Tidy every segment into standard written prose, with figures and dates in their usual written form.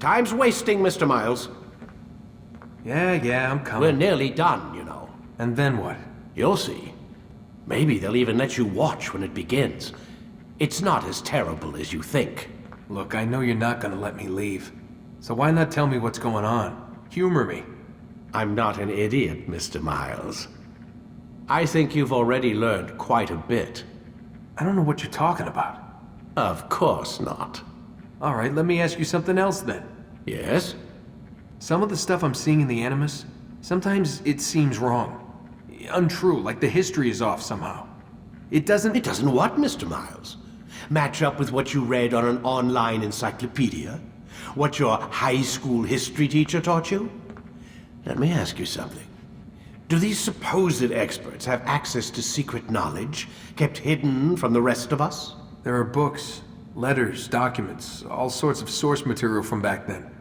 Time's wasting, Mr. Miles. Yeah, I'm coming. We're nearly done, you know. And then what? You'll see. Maybe they'll even let you watch when it begins. It's not as terrible as you think. Look, I know you're not gonna let me leave. So why not tell me what's going on? Humor me. I'm not an idiot, Mr. Miles. I think you've already learned quite a bit. I don't know what you're talking about. Of course not. All right, let me ask you something else then. Yes? Some of the stuff I'm seeing in the Animus, sometimes it seems wrong. Untrue, like the history is off somehow. It doesn't... It doesn't what, Mr. Miles? Match up with what you read on an online encyclopedia? What your high school history teacher taught you? Let me ask you something. Do these supposed experts have access to secret knowledge kept hidden from the rest of us? There are books, letters, documents, all sorts of source material from back then.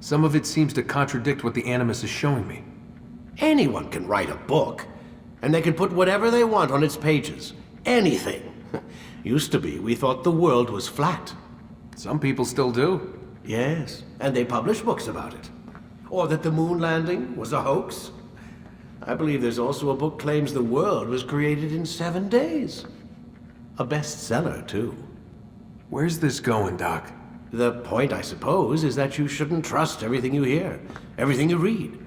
Some of it seems to contradict what the Animus is showing me. Anyone can write a book, and they can put whatever they want on its pages. Anything. Used to be, we thought the world was flat. Some people still do. Yes, and they publish books about it. Or that the moon landing was a hoax. I believe there's also a book claims the world was created in 7 days. A bestseller, too. Where's this going, Doc? The point, I suppose, is that you shouldn't trust everything you hear, everything you read.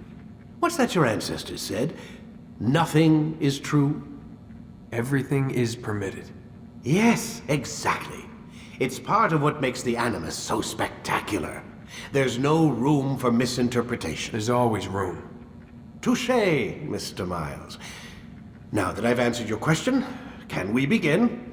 What's that your ancestors said? Nothing is true? Everything is permitted. Yes, exactly. It's part of what makes the Animus so spectacular. There's no room for misinterpretation. There's always room. Touché, Mr. Miles. Now that I've answered your question, can we begin?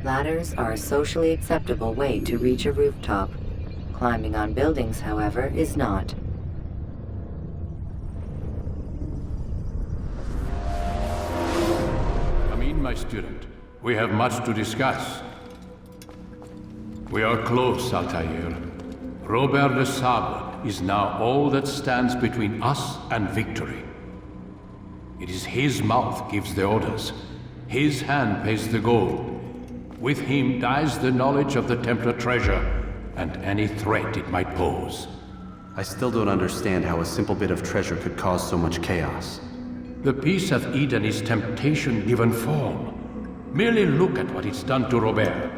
Ladders are a socially acceptable way to reach a rooftop. Climbing on buildings, however, is not. Come in, my student. We have much to discuss. We are close, Altair. Robert Le Sabre is now all that stands between us and victory. It is his mouth gives the orders. His hand pays the gold. With him dies the knowledge of the Templar treasure, and any threat it might pose. I still don't understand how a simple bit of treasure could cause so much chaos. The Peace of Eden is temptation given form. Merely look at what it's done to Robert.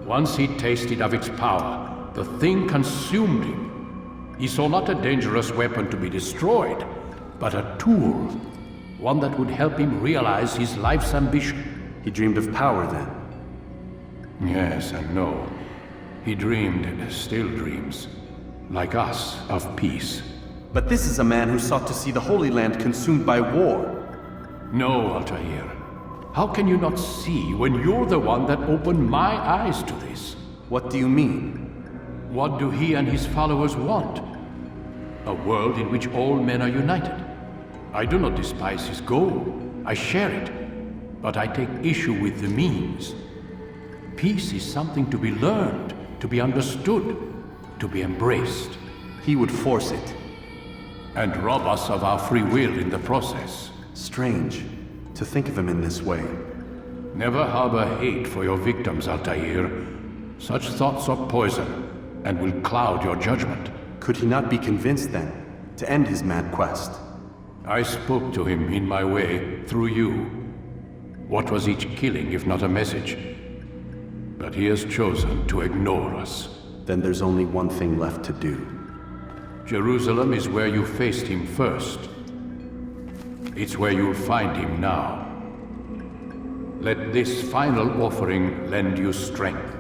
Once he tasted of its power, the thing consumed him. He saw not a dangerous weapon to be destroyed, but a tool. One that would help him realize his life's ambition. He dreamed of power then. Yes and no. He dreamed, still dreams, like us, of peace. But this is a man who sought to see the Holy Land consumed by war. No, Altair. How can you not see when you're the one that opened my eyes to this? What do you mean? What do he and his followers want? A world in which all men are united. I do not despise his goal. I share it. But I take issue with the means. Peace is something to be learned, to be understood, to be embraced. He would force it. And rob us of our free will in the process. Strange, to think of him in this way. Never harbor hate for your victims, Altair. Such thoughts are poison, and will cloud your judgment. Could he not be convinced then, to end his mad quest? I spoke to him in my way, through you. What was each killing if not a message? But he has chosen to ignore us. Then there's only one thing left to do. Jerusalem is where you faced him first. It's where you'll find him now. Let this final offering lend you strength.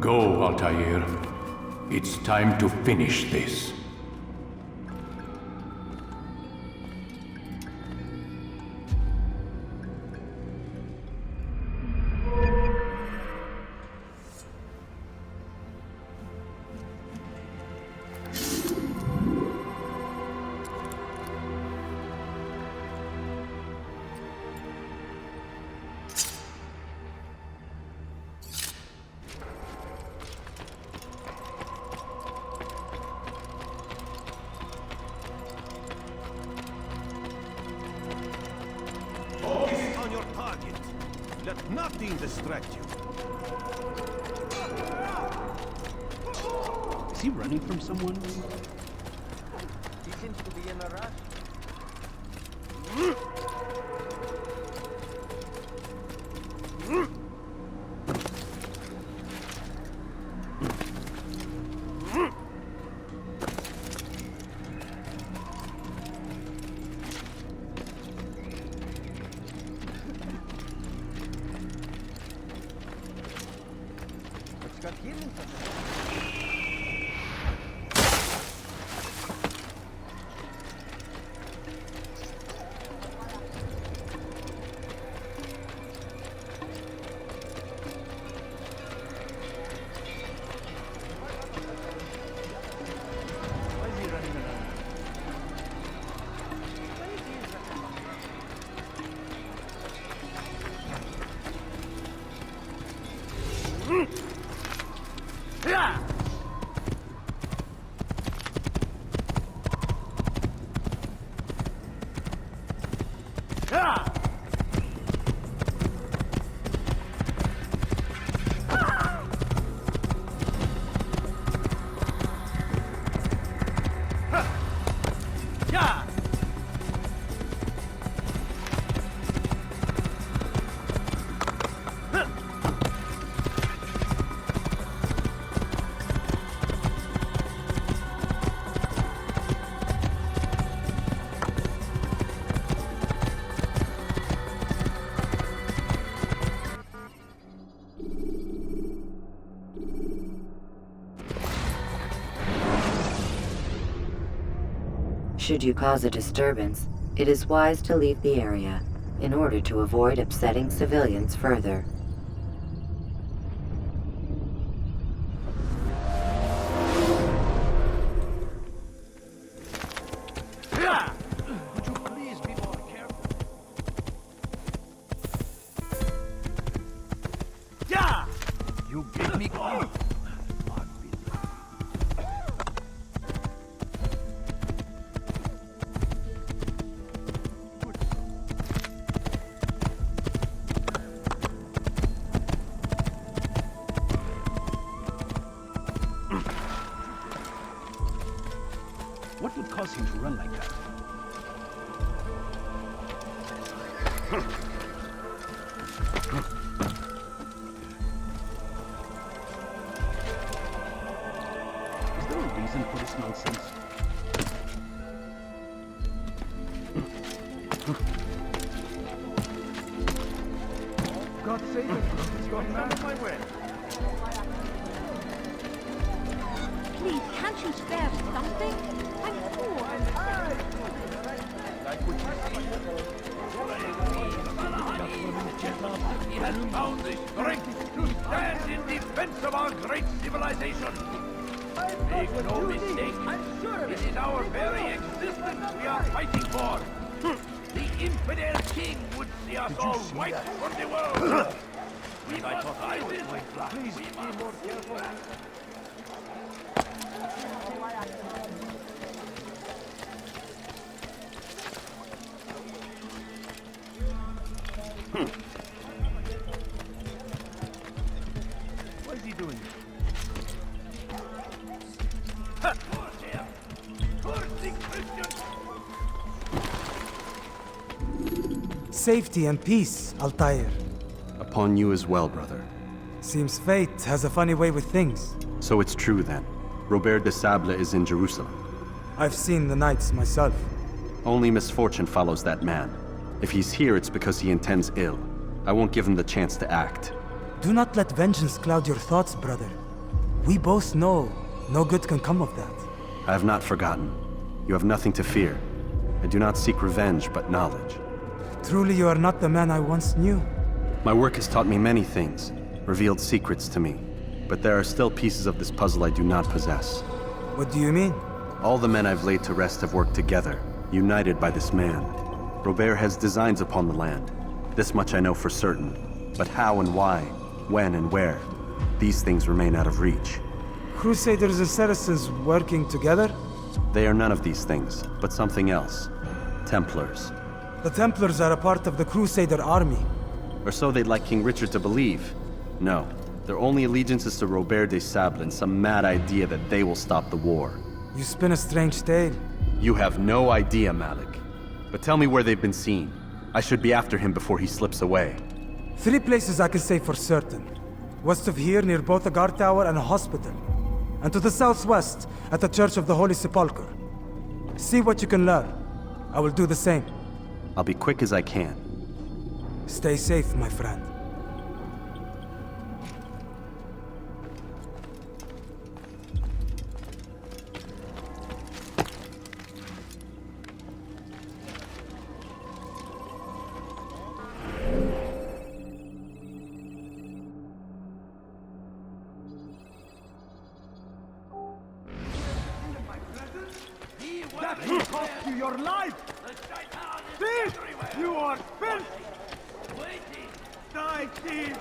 Go, Altair. It's time to finish this. Nothing distract you. Is he running from someone? He seems to be in a rush. What's got killing something? Why is he running around? Should you cause a disturbance, it is wise to leave the area in order to avoid upsetting civilians further. Would you please be more careful? You gave me grief. What would cause him to run like that? Is there a reason for this nonsense? God save it. It's going out of my way. Please, can't you spare something? I'm poor. Like what He has found the strength to stand in defense of our great civilization. Make no mistake, it is our very existence we are fighting for. The infidel king would see us all wiped from the world. We must fight it. Please be more careful. What is he doing? Safety and peace, Altair. Upon you as well, brother. Seems fate has a funny way with things. So it's true then. Robert de Sable is in Jerusalem. I've seen the knights myself. Only misfortune follows that man. If he's here, it's because he intends ill. I won't give him the chance to act. Do not let vengeance cloud your thoughts, brother. We both know no good can come of that. I have not forgotten. You have nothing to fear. I do not seek revenge, but knowledge. Truly you are not the man I once knew. My work has taught me many things, revealed secrets to me. But there are still pieces of this puzzle I do not possess. What do you mean? All the men I've laid to rest have worked together, united by this man. Robert has designs upon the land. This much I know for certain. But how and why, when and where, these things remain out of reach. Crusaders and Saracens working together? They are none of these things, but something else. Templars. The Templars are a part of the Crusader army. Or so they'd like King Richard to believe. No, their only allegiance is to Robert de Sable and some mad idea that they will stop the war. You spin a strange tale. You have no idea, Malik. But tell me where they've been seen. I should be after him before he slips away. 3 places I can say for certain. West of here, near both a guard tower and a hospital. And to the southwest, at the Church of the Holy Sepulchre. See what you can learn. I will do the same. I'll be quick as I can. Stay safe, my friend. That will cost you your life! Thief! You are filth! Die, thief!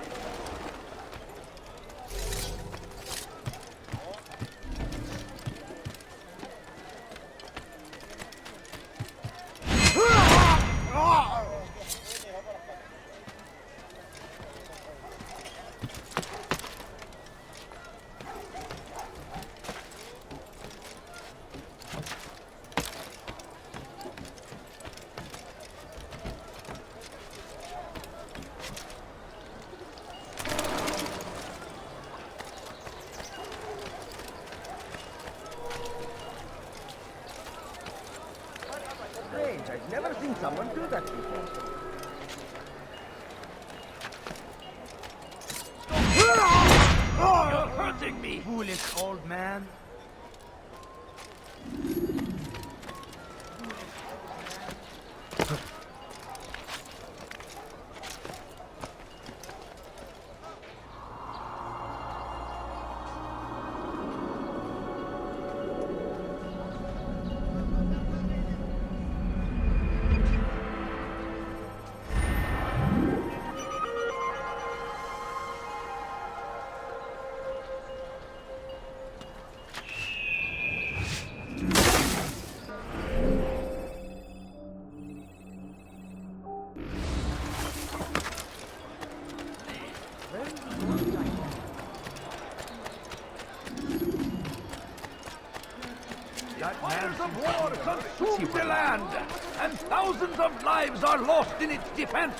I've never seen someone do that before. You're hurting me! Foolish old man. Fires of war consume the land, and thousands of lives are lost in its defense.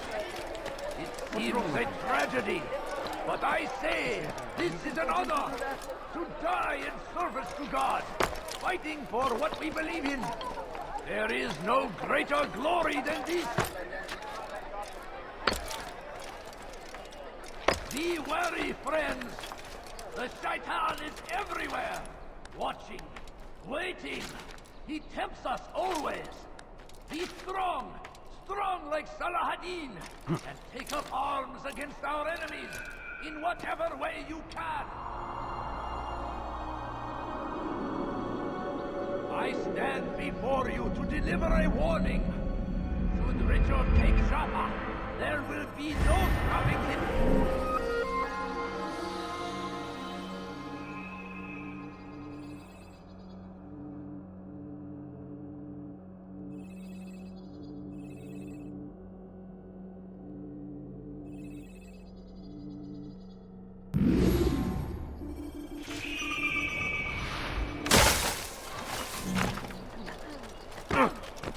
It seems a tragedy, but I say this is an honor to die in service to God, fighting for what we believe in. There is no greater glory than this. Be wary, friends. The Shaitan is everywhere, watching, waiting. He tempts us always. Be strong, strong like Salahadin, and take up arms against our enemies in whatever way you can. I stand before you to deliver a warning. Should Richard take Jaffa, there will be no stopping him.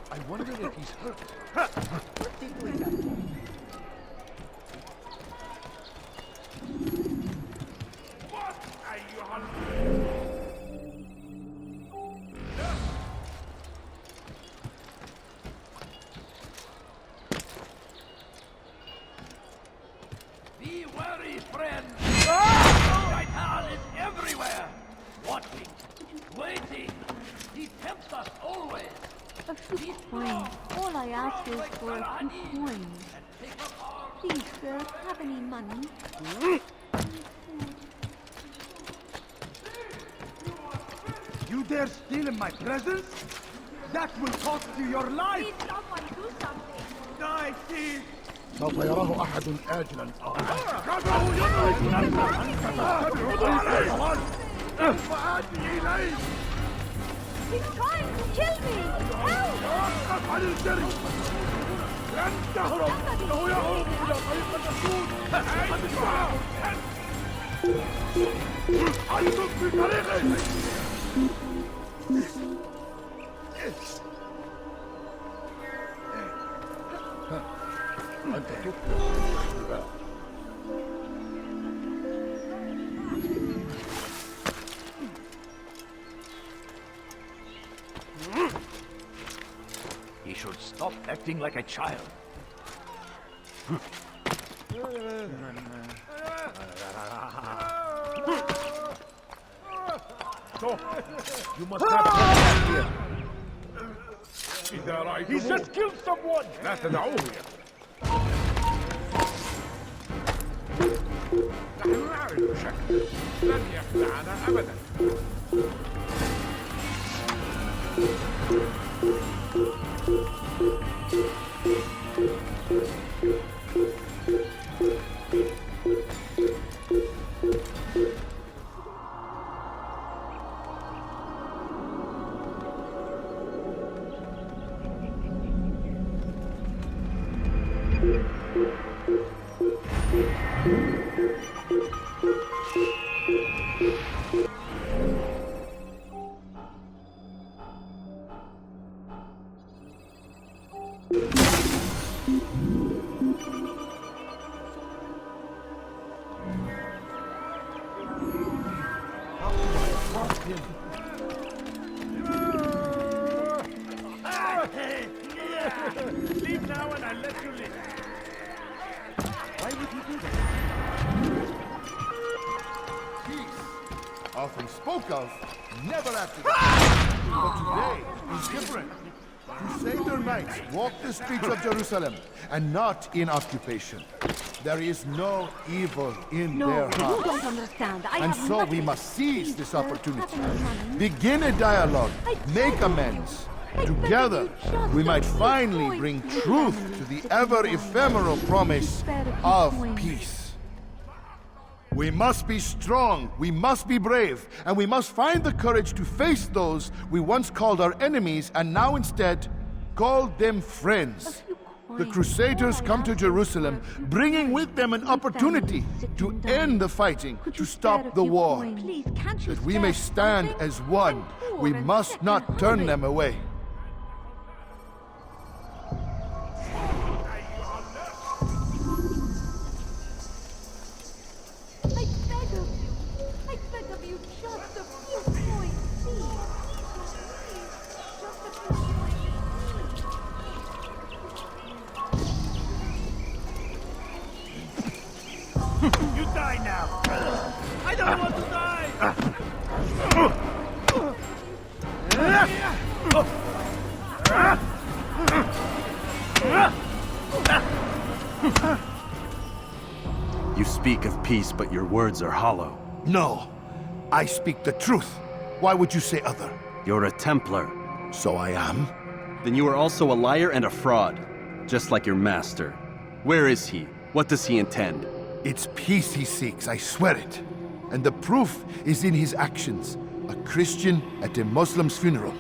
I wonder if he's hurt. What did we have? What are you on? Be wary, friends. Shaitan is everywhere, watching, waiting. He tempts us always. A few coins. All I ask is for a few coins. Please, sir, have any money? You dare steal in my presence? That will cost you your life! Please, someone do something! Die, thief! سوف يراه أحد آجلا أو He's trying to kill me! Help! He should stop acting like a child. So, you must not come back here. He just killed someone! لا تدعوه نحن نعرف شكله لن يخدعنا أبدا. Leave now and I'll let you live. Why would you do that? Peace, often spoke of, never after the fact. But today is different. Crusader knights walk the streets of Jerusalem and not in occupation. There is no evil in their you hearts. don't understand. And so we must seize this opportunity. Begin a dialogue, make amends. Together, we might finally bring truth to the ever-ephemeral promise of peace. We must be strong, we must be brave, and we must find the courage to face those we once called our enemies and now instead call them friends. The Crusaders come to Jerusalem, bringing with them an opportunity to end the fighting, to stop the war. That we may stand as one, we must not turn them away. I beg of you, just a few points, please. Just a few points. You die now! I don't want to die! You speak of peace, but your words are hollow. No, I speak the truth. Why would you say other? You're a Templar. So I am. Then you are also a liar and a fraud, just like your master. Where is he? What does he intend? It's peace he seeks, I swear it. And the proof is in his actions. A Christian at a Muslim's funeral.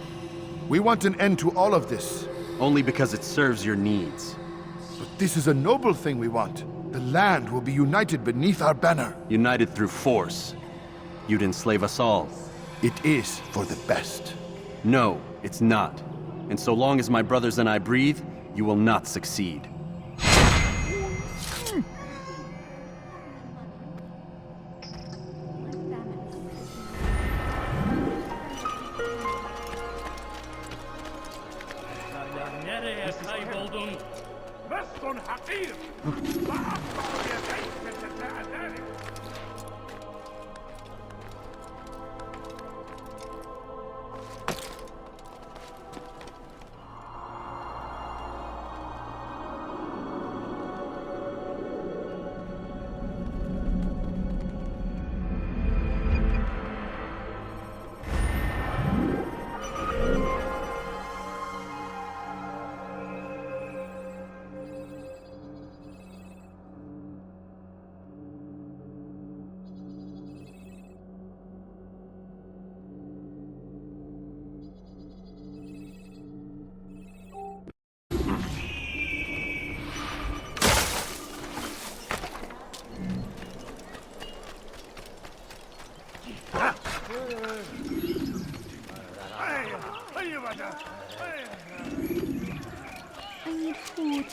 We want an end to all of this. Only because it serves your needs. But this is a noble thing we want. The land will be united beneath our banner. United through force. You'd enslave us all. It is for the best. No, it's not. And so long as my brothers and I breathe, you will not succeed. Nereye kayboldun? Veston hakir! I need food.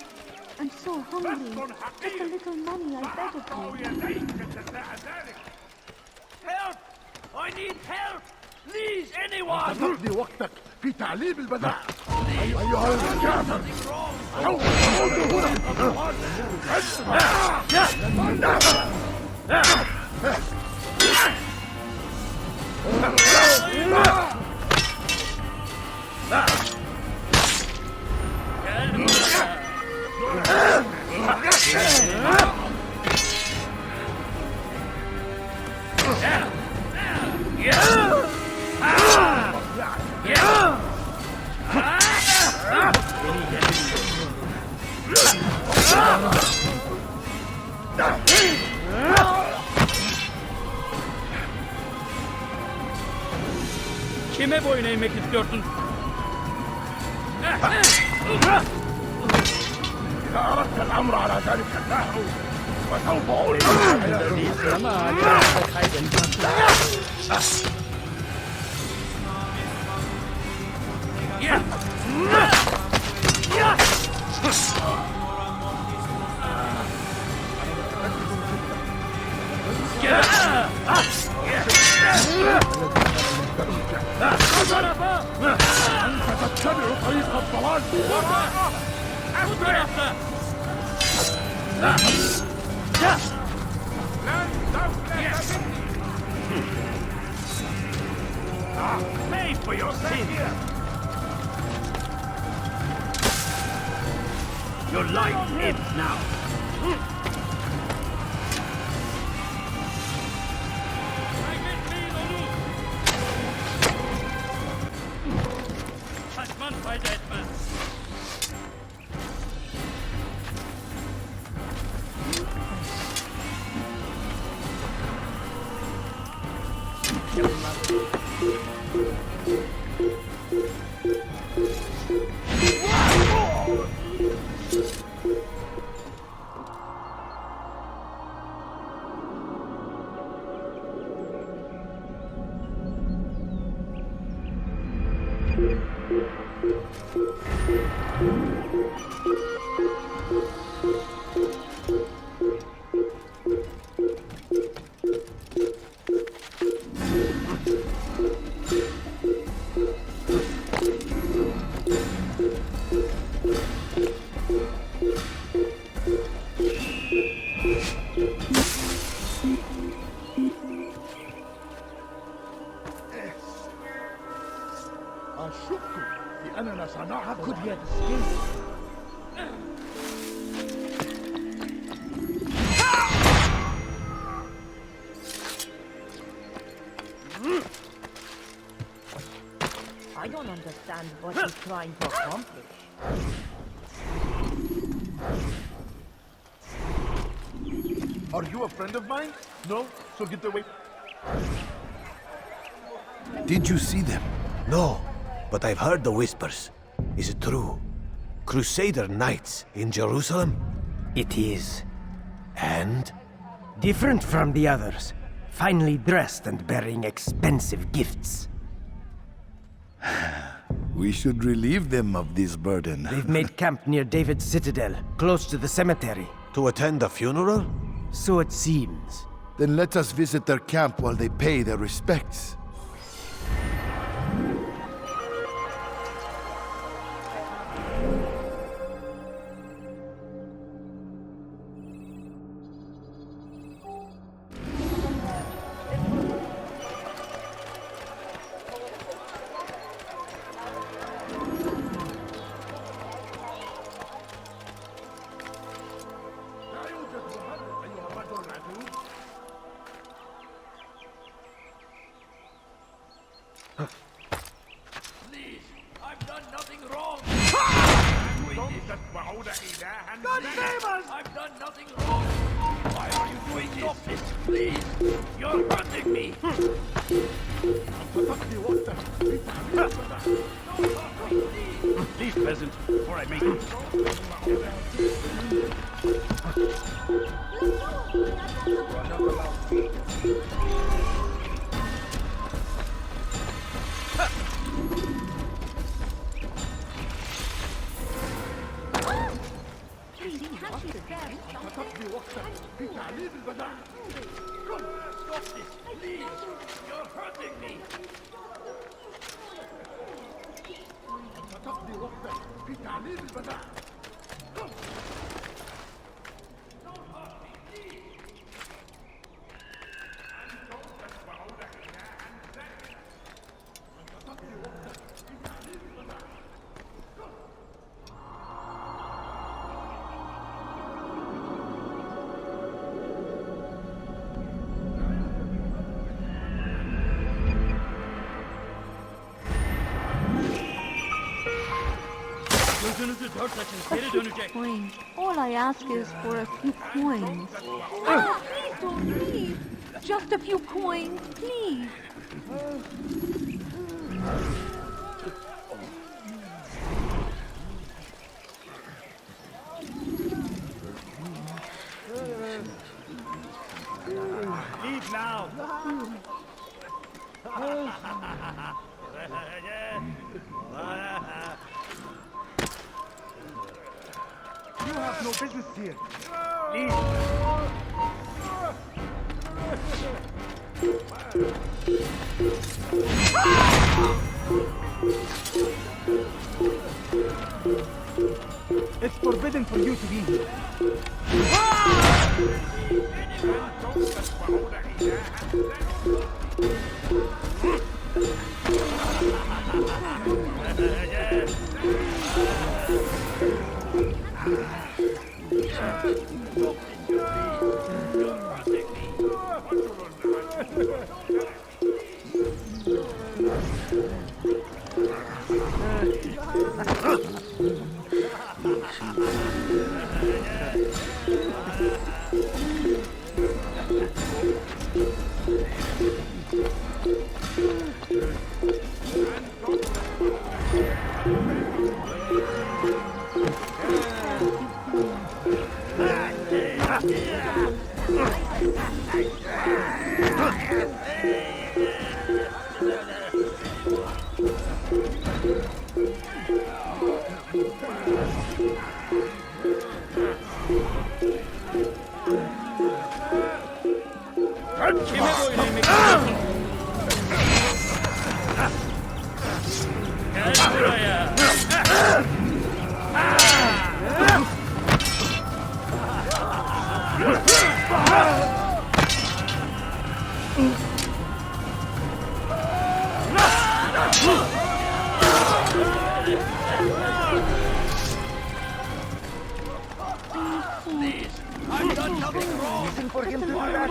I'm so hungry. Just a little money, I beg of you. Help! I need help! Please, anyone! تقضي وقتك في تعليم البدع أيها الكافر Kime boyun eğmek istiyorsun? إذا أردت الأمر على ذلك النحو فسوف أقول أنت تتبع طريق الضلال Pay for your sins! Your life ends now! Kaçman fayda etmez! أشك بأننا سنعرف How could he have escaped? I don't understand what he's trying to accomplish. Are you a friend of mine? No? So get away. Did you see them? No, but I've heard the whispers. Is it true? Crusader knights in Jerusalem? It is. And? Different from the others. Finely dressed and bearing expensive gifts. We should relieve them of this burden. They've made camp near David's citadel, close to the cemetery. To attend a funeral? So it seems. Then let us visit their camp while they pay their respects. Please, I've done nothing wrong! God save us! I've done nothing wrong! Why are you doing this? Please! You're hurting me! Please, peasant, before I make it. تقضي وقتك في تعليم البنات. Stop this, please! You're hurting me! تقضي وقتك في تعليم البنات. Gözünüzü dört açın, geri dönecek. Coins. All I ask is for a few coins. Ah, please don't leave. Just a few coins, please. Leave now. You have no business here. Leave. It's forbidden for you to be here. I've done nothing wrong! For him to do that.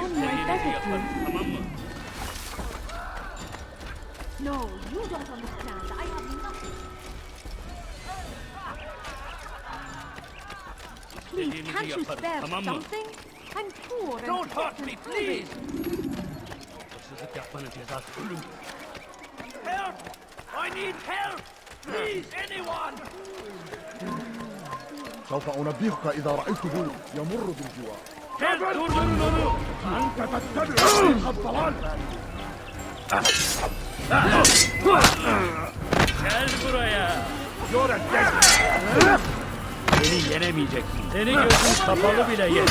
No, you don't understand. I have nothing. Please, can't you spare something? I'm poor and Don't hurt me, please! Hırsızlık yapmanın cezası ölüm. Help! I need help! Please, anyone! سوف أنبهك إذا رأيته يمر بالجوار. Durdurun onu! أنت تتبع طريق الضلال. Gel buraya! You're a dead. Beni yenemeyeceksin. Seni gözün kapalı bile yer.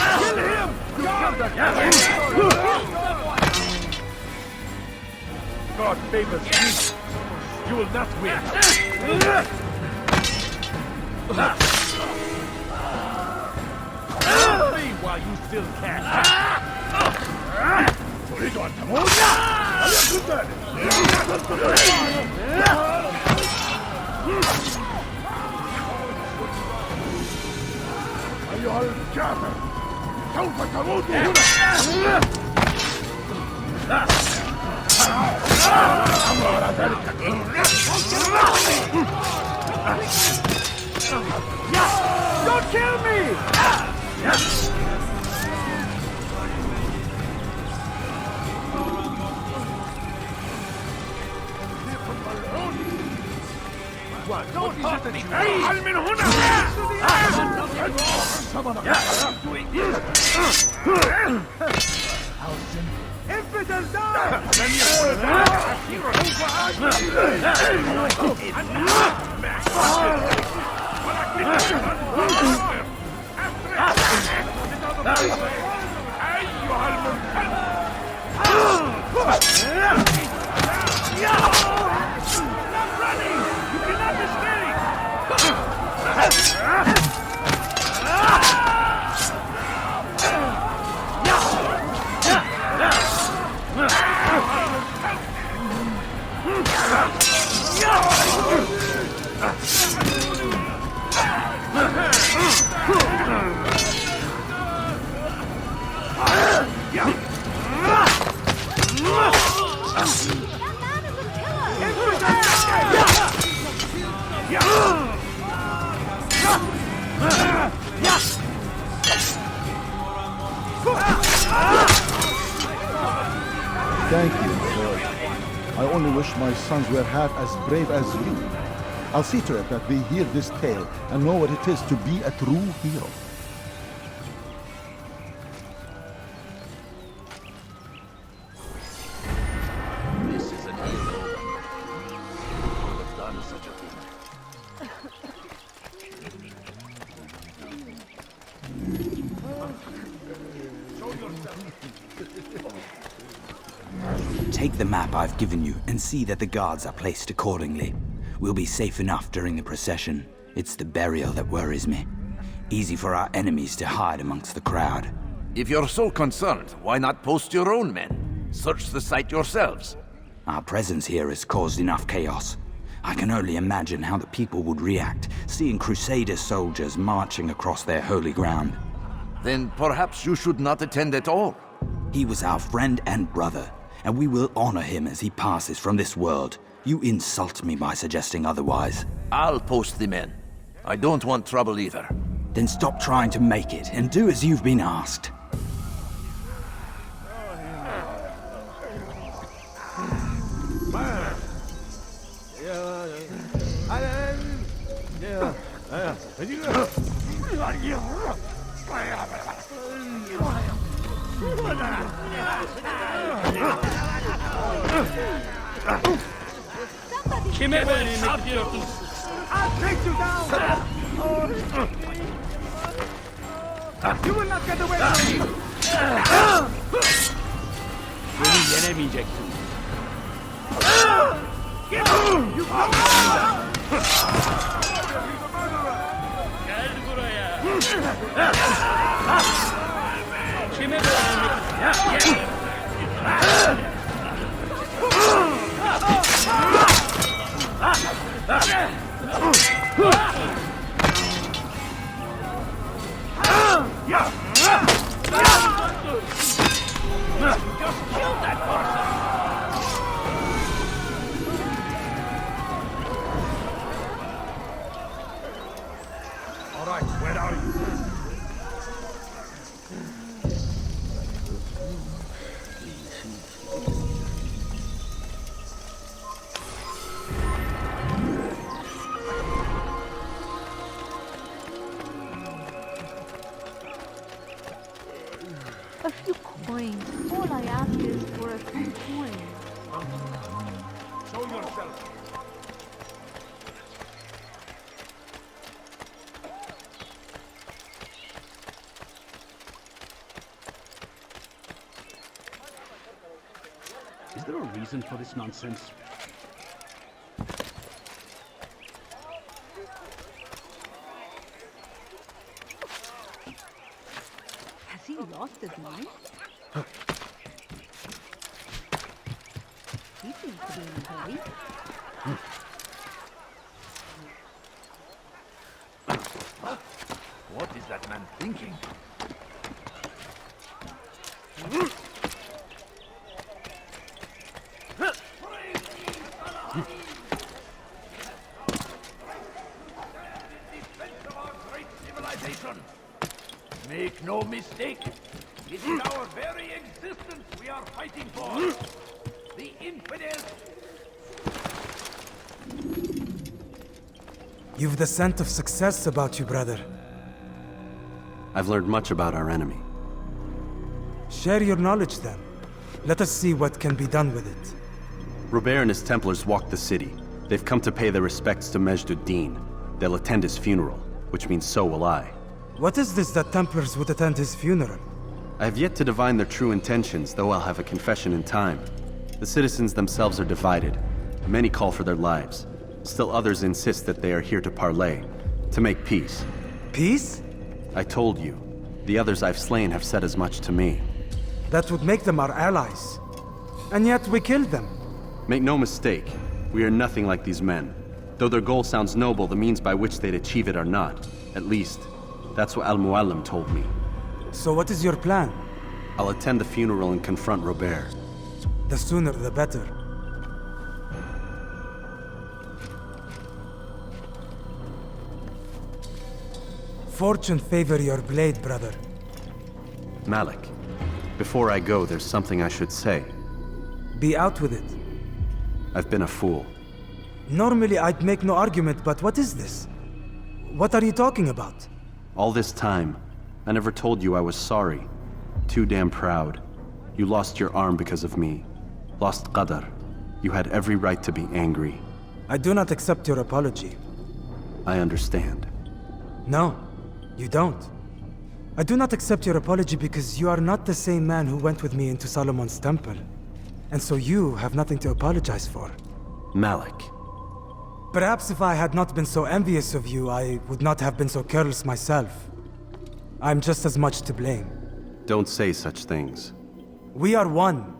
God favors you. You will not win. Free while you still can. تريد أن تموت؟ فليكن أيها الكافر سوف تموت هنا. أمر على ذلك. Don't kill me! Don't hurt me, please! هل من هنا؟ Infidel, die! لن يكون ذلك. Thank you, Lord. I only wish my sons were half as brave as you. I'll see to it that they hear this tale and know what it is to be a true hero. This is an hero. Who would have done such a thing? Take the map I've given you and see that the guards are placed accordingly. We'll be safe enough during the procession. It's the burial that worries me. Easy for our enemies to hide amongst the crowd. If you're so concerned, why not post your own men? Search the site yourselves. Our presence here has caused enough chaos. I can only imagine how the people would react, seeing Crusader soldiers marching across their holy ground. Then perhaps you should not attend at all. He was our friend and brother, and we will honor him as he passes from this world. You insult me by suggesting otherwise. I'll post the men. I don't want trouble either. Then stop trying to make it, and do as you've been asked. I'll take you down! You will not get away from me! Beni yenemeyeceksin. You Gel buraya. Kime beğenmek? just killed that person! All right, where are you? A few coins. All I ask is for a few coins. Show yourself. Is there a reason for this nonsense? Has he lost his mind? He seems to be in a hurry. What is that man thinking? Make no mistake, it is our very existence we are fighting for. The infidels. You've the scent of success about you, brother. I've learned much about our enemy. Share your knowledge then. Let us see what can be done with it. Robert and his Templars walked the city. They've come to pay their respects to Majd ad-Din. They'll attend his funeral, which means so will I. What is this that Templars would attend his funeral? I have yet to divine their true intentions, though I'll have a confession in time. The citizens themselves are divided. Many call for their lives. Still others insist that they are here to parley, to make peace. Peace? I told you. The others I've slain have said as much to me. That would make them our allies. And yet we killed them. Make no mistake, we are nothing like these men. Though their goal sounds noble, the means by which they'd achieve it are not. At least, that's what Al-Muallim told me. So what is your plan? I'll attend the funeral and confront Robert. The sooner the better. Fortune favor your blade, brother. Malik, before I go, there's something I should say. Be out with it. I've been a fool. Normally I'd make no argument, but what is this? What are you talking about? All this time, I never told you I was sorry. Too damn proud. You lost your arm because of me. Lost Qadar. You had every right to be angry. I do not accept your apology. I understand. No, you don't. I do not accept your apology because you are not the same man who went with me into Solomon's temple. And so you have nothing to apologize for. Malik. Perhaps if I had not been so envious of you, I would not have been so careless myself. I'm just as much to blame. Don't say such things. We are one.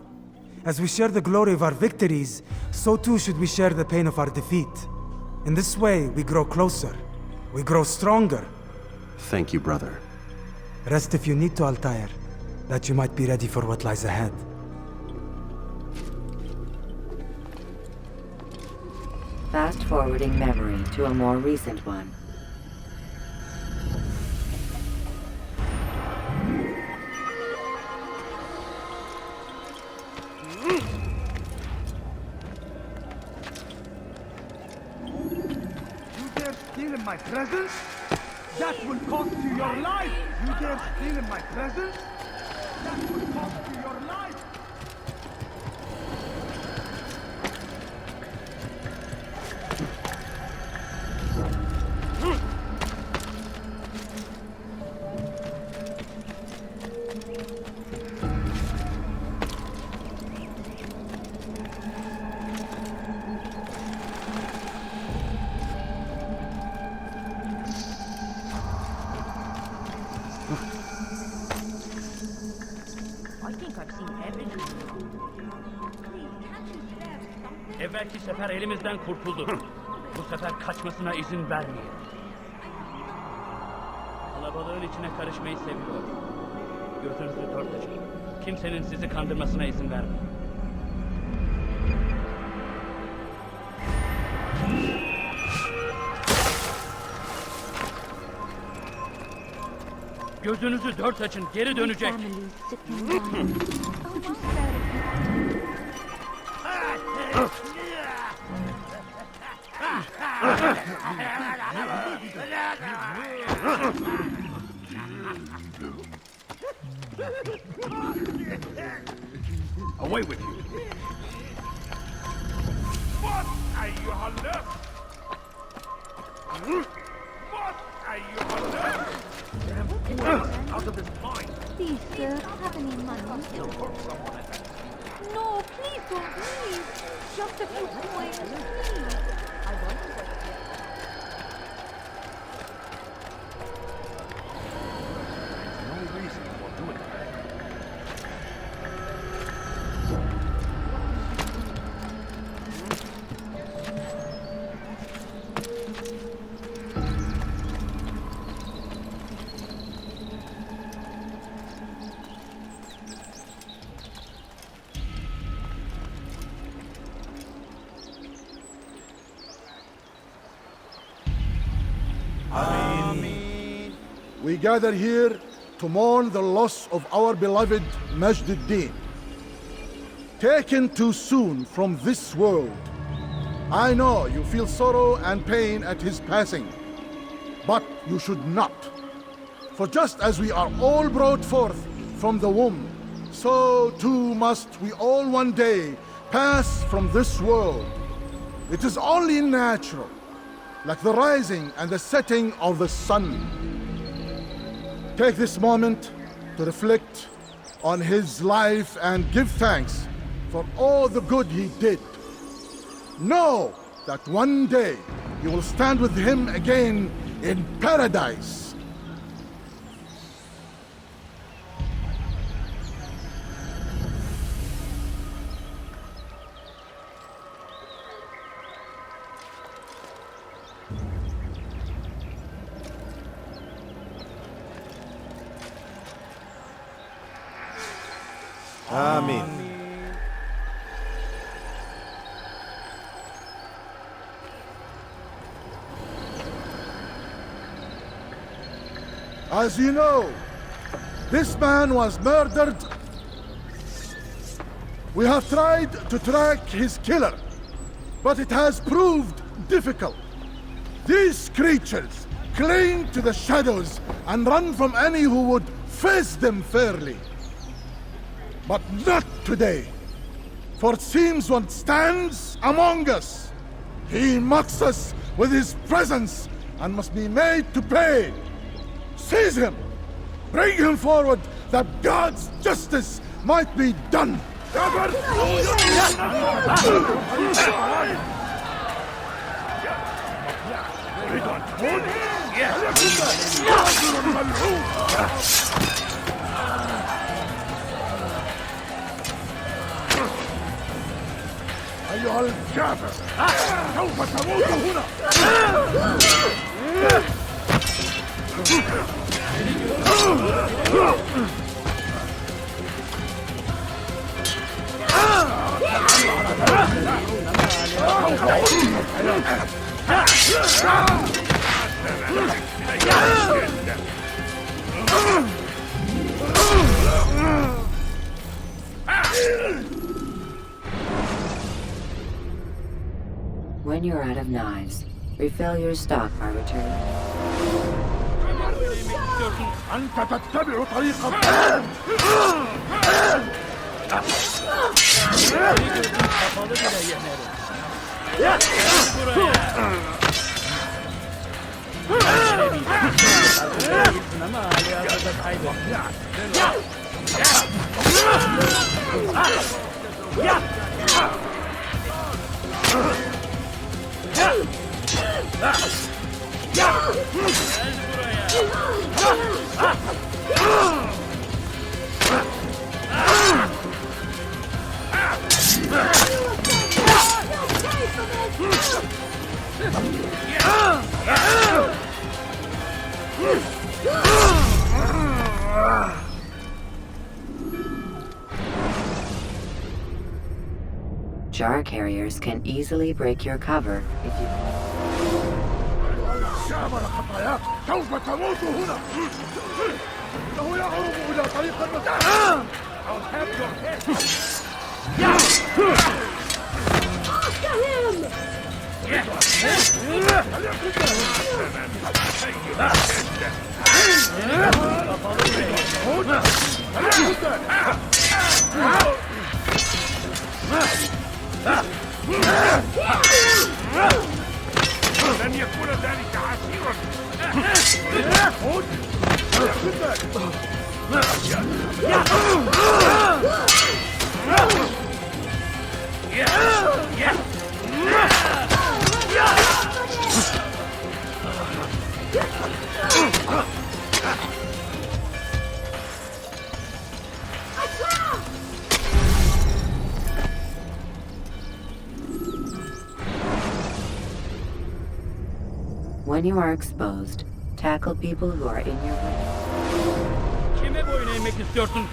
As we share the glory of our victories, so too should we share the pain of our defeat. In this way, we grow closer. We grow stronger. Thank you, brother. Rest if you need to, Altair, that you might be ready for what lies ahead. Fast-forwarding memory to a more recent one. You dare steal in my presence? That will cost you your life! You dare steal in my presence? That will cost you your life! Evvelki sefer elimizden kurtuldu. Bu sefer kaçmasına izin vermeyin. Kalabalığın içine karışmayı seviyor. Gözünüzü dört açın. Kimsenin sizi kandırmasına izin vermeyin. Gözünüzü dört açın, geri dönecek. Away with you. What are you left? What are you left? Out of this point. Please, sir, have any money? No, please don't leave. Just a few coins, please. I want to. No reason for doing that. We gather here to mourn the loss of our beloved Majd-ud-Din. Taken too soon from this world. I know you feel sorrow and pain at his passing, but you should not. For just as we are all brought forth from the womb, so too must we all one day pass from this world. It is only natural, like the rising and the setting of the sun. Take this moment to reflect on his life and give thanks for all the good he did. Know that one day you will stand with him again in paradise. Amin. As you know, this man was murdered. We have tried to track his killer, but it has proved difficult. These creatures cling to the shadows and run from any who would face them fairly. But not today, for it seems one stands among us. He mocks us with his presence and must be made to pay. Seize him! Bring him forward that God's justice might be done! أيها الكافر سوف تموت هنا When you're out of knives, refill your stock by returning. أنت تتبع طريق Jar carriers can easily break your cover if you... سوف تموت هنا إنه يهرب إلى طريق المساء I'll have your head لن يكون ذلك عسيرا When you are exposed, tackle people who are in your way. Kime boyun eğmek istiyorsun?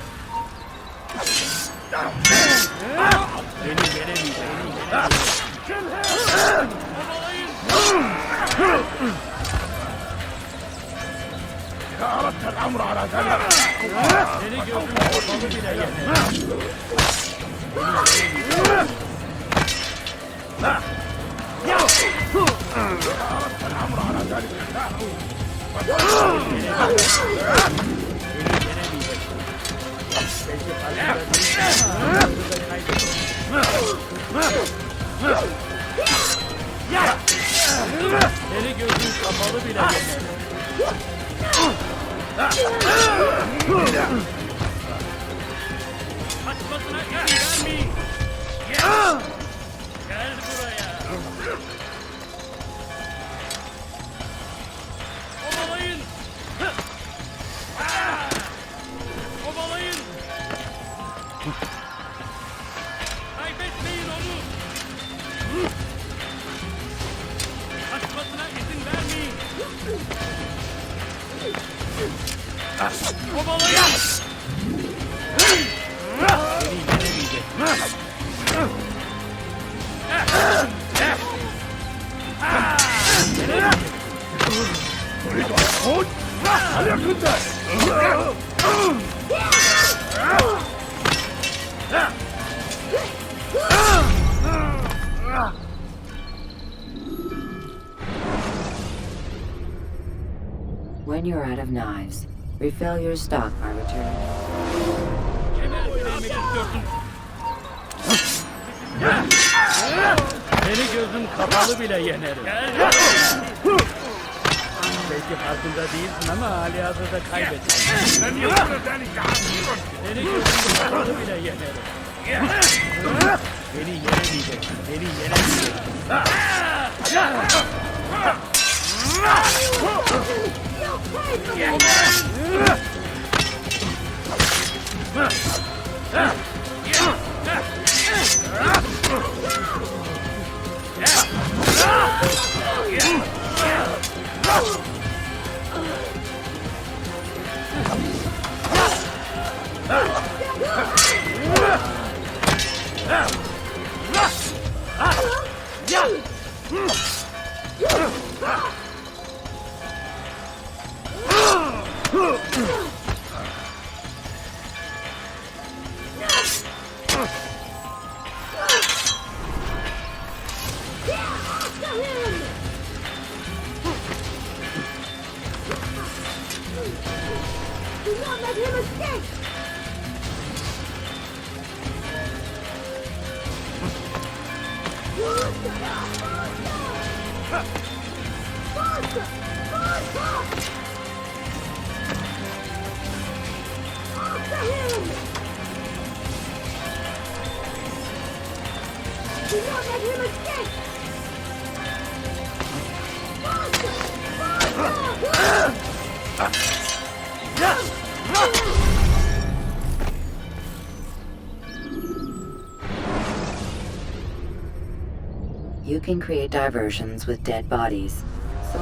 Beni veremeyeceğim. إذا أردت الأمر على ذلك Seni gördüm kapalı bile yeter. الأمر على ذلك Seni gördüm kapalı bile yeter. Kaçmasına izin vermeyin. Gel. Gel buraya. Ovalayın. Ovalayın. Kaybetmeyin onu. Kaçmasına izin vermeyin. Ovalayın. Seni yenemeyecek. When you're out of knives, refill your stock by returning. Seni gözüm kapalı bile yenerim. Belki farkında değilsin ama halihazırda kaybettin. Seni gözüm kapalı bile yenerim. Beni yenemeyeceksin. Beni yenemeyeceksin. Do not let him escape! After him! Do not let him escape! You can create diversions with dead bodies. So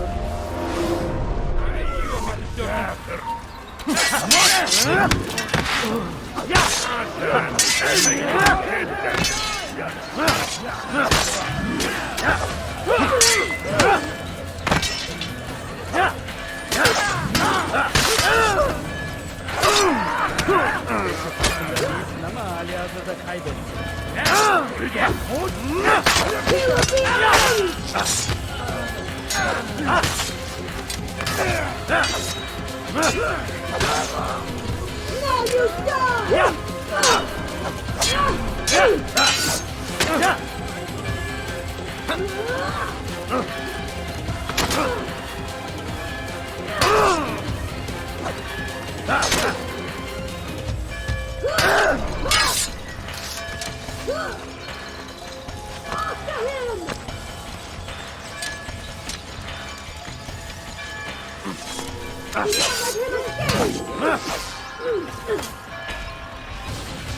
Ama halihazırda kaybettin. Now you die! After him!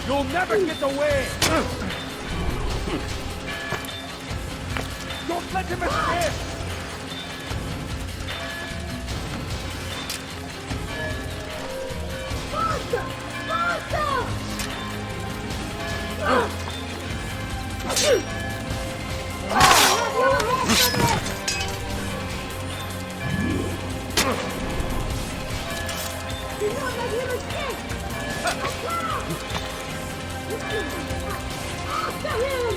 You'll never get away! Don't let him escape! Faster! Faster! Do not let him escape! After him!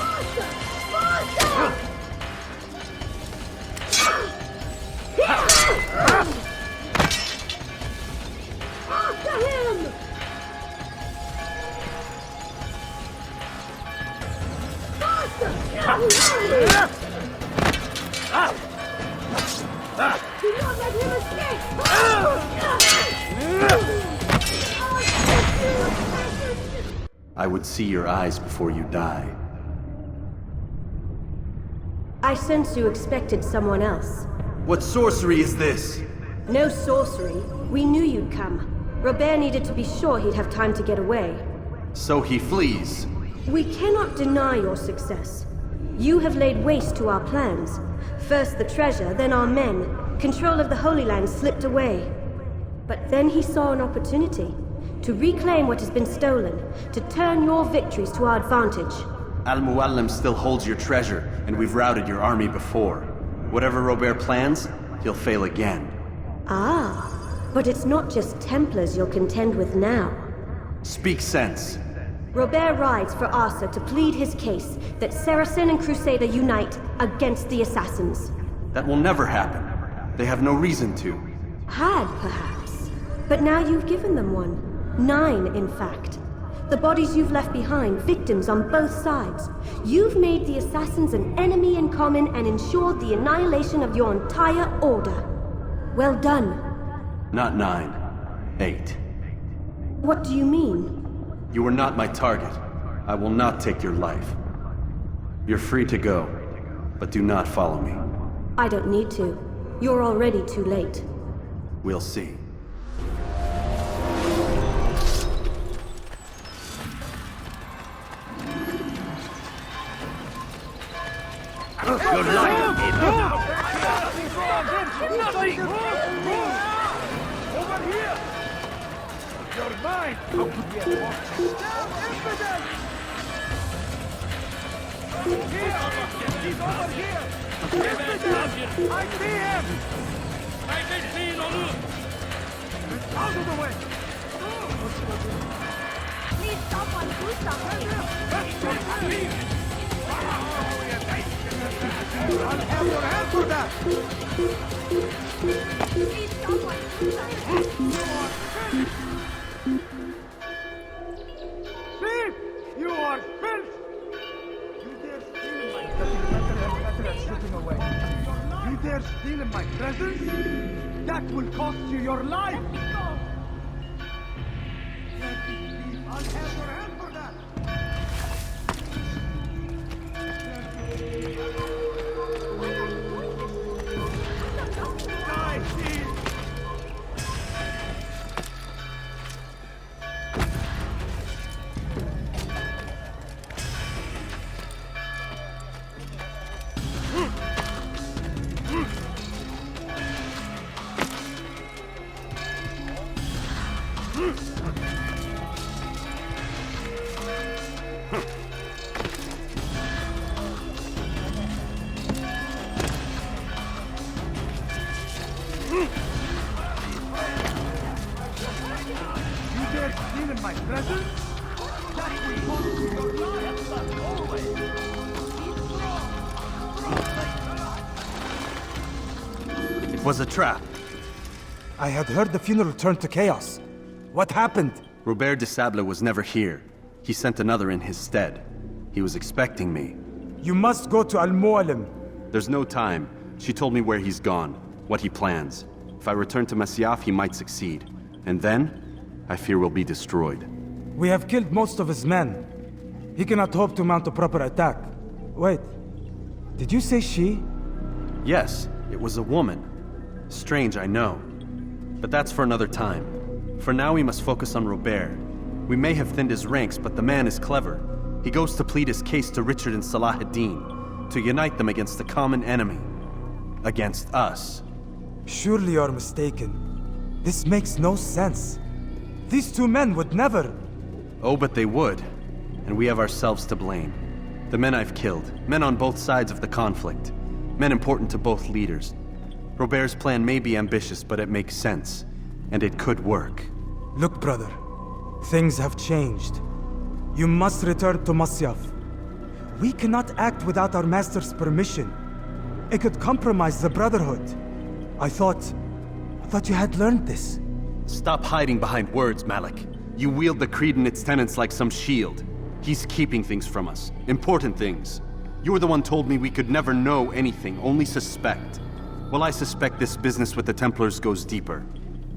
Faster! Faster! After him! Faster! Do not let him escape! I would see your eyes before you die. I sense you expected someone else. What sorcery is this? No sorcery. We knew you'd come. Robert needed to be sure he'd have time to get away. So he flees. We cannot deny your success. You have laid waste to our plans. First the treasure, then our men. Control of the Holy Land slipped away. But then he saw an opportunity to reclaim what has been stolen, to turn your victories to our advantage. Al-Muallim still holds your treasure, and we've routed your army before. Whatever Robert plans, he'll fail again. Ah, but it's not just Templars you'll contend with now. Speak sense. Robert rides for Asa to plead his case that Saracen and Crusader unite against the Assassins. That will never happen. They have no reason to. Had, perhaps. But now you've given them one. 9, in fact. The bodies you've left behind, victims on both sides. You've made the Assassins an enemy in common and ensured the annihilation of your entire order. Well done. Not 9. 8. What do you mean? You are not my target. I will not take your life. You're free to go, but do not follow me. I don't need to. You're already too late. We'll see. Your life is now. Nothing! Over here! You're mine! How could we have walked? Now, infidel! Here! He's over here! Infidel! I see him! Out of the way! Please, someone do something! I'll have your hand for that! Please, someone do something! Thief! You are filth! You dare steal my slipping away. You dare steal in my presence? That will cost you your life! I'll have your hand for that! Die, thief! You dare steal in my presence? That will cost you your life, but always! It was a trap. I had heard the funeral turned to chaos. What happened? Robert de Sable was never here. He sent another in his stead. He was expecting me. You must go to Al-Mu'alim. There's no time. She told me where he's gone, what he plans. If I return to Masyaf, he might succeed. And then, I fear we'll be destroyed. We have killed most of his men. He cannot hope to mount a proper attack. Wait, did you say she? Yes, it was a woman. Strange, I know. But that's for another time. For now, we must focus on Robert. We may have thinned his ranks, but the man is clever. He goes to plead his case to Richard and Salah ad-Din, to unite them against the common enemy. Against us. Surely you're mistaken. This makes no sense. These two men would never... Oh, but they would. And we have ourselves to blame. The men I've killed, men on both sides of the conflict. Men important to both leaders. Robert's plan may be ambitious, but it makes sense. And it could work. Look, brother. Things have changed. You must return to Masyaf. We cannot act without our master's permission. It could compromise the Brotherhood. I thought you had learned this. Stop hiding behind words, Malik. You wield the creed and its tenets like some shield. He's keeping things from us. Important things. You were the one told me we could never know anything, only suspect. Well, I suspect this business with the Templars goes deeper.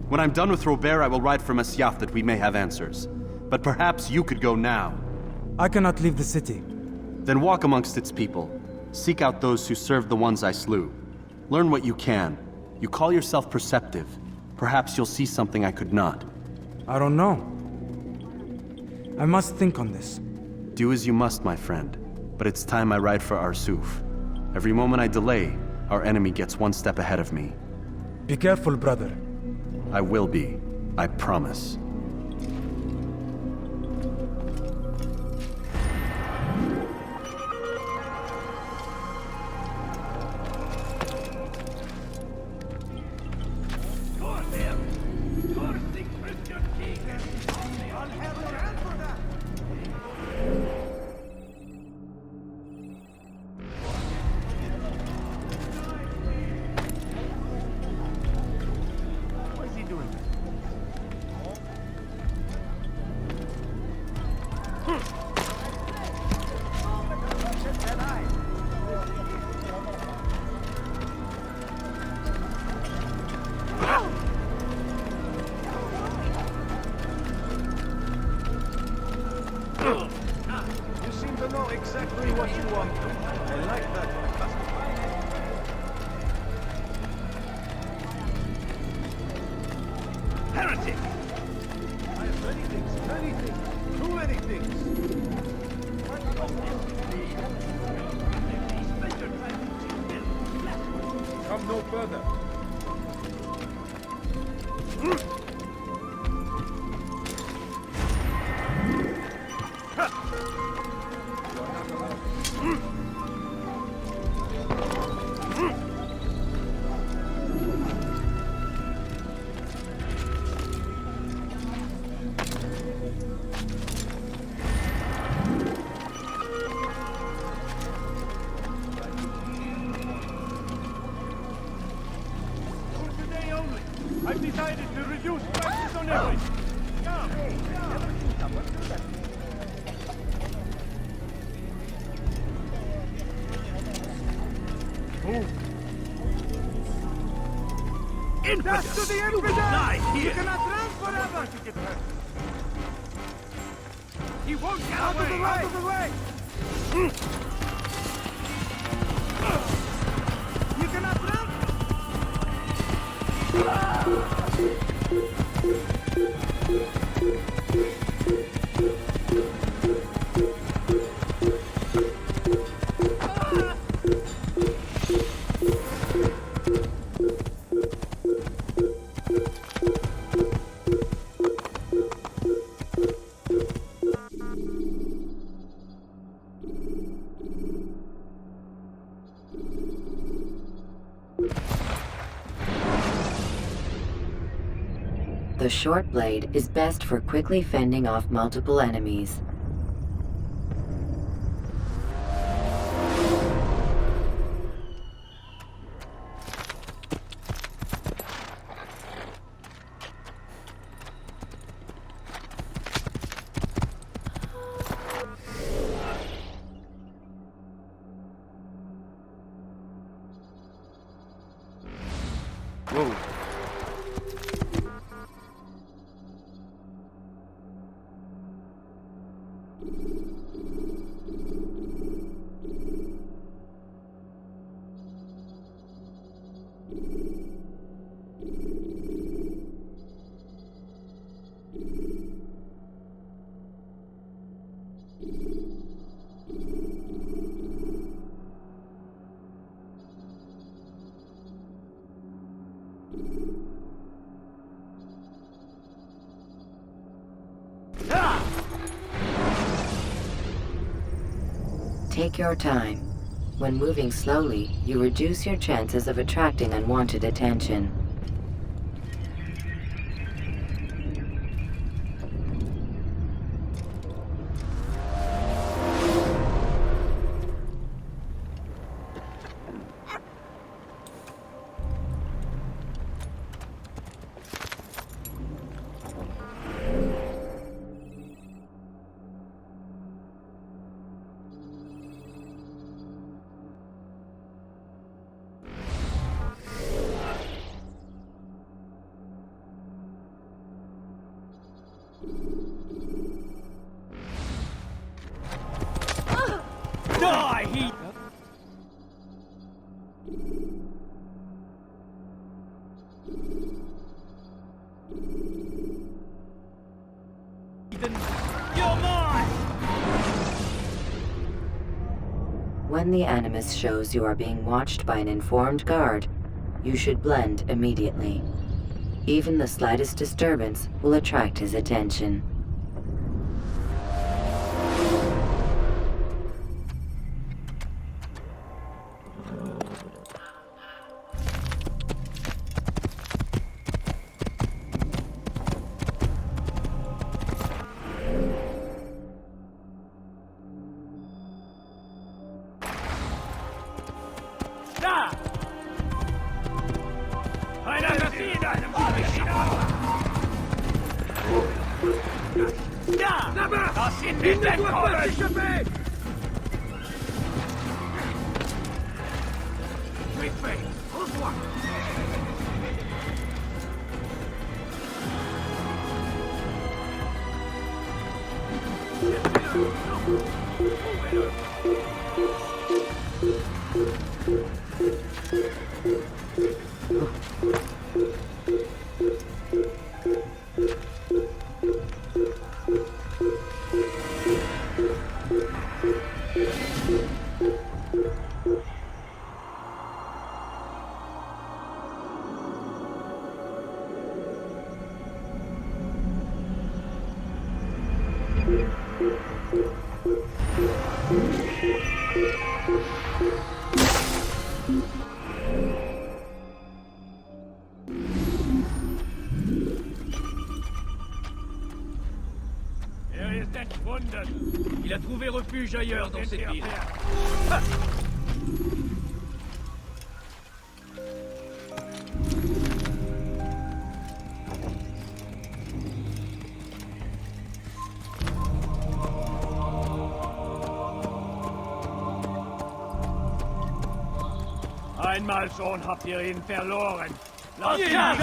When I'm done with Robert, I will ride for Masyaf that we may have answers. But perhaps you could go now. I cannot leave the city. Then walk amongst its people. Seek out those who served the ones I slew. Learn what you can. You call yourself perceptive. Perhaps you'll see something I could not. I don't know. I must think on this. Do as you must, my friend. But it's time I ride for Arsuf. Every moment I delay, our enemy gets one step ahead of me. Be careful, brother. I will be. I promise. You seem to know exactly what you want. I like that. Heretic! I have many things, too many things. Come no further. I've decided to reduce prices on everything. Come. Move. Death to the infidel! Die here! You cannot run forever! He won't get out away! Out of the way! You cannot run! The short blade is best for quickly fending off multiple enemies. Whoa. Take your time. When moving slowly, you reduce your chances of attracting unwanted attention. When the Animus shows you are being watched by an informed guard, you should blend immediately. Even the slightest disturbance will attract his attention. Il a trouvé refuge ailleurs dans cette ville. Einmal schon habt ihr ihn verloren. Lasst ihn gehen!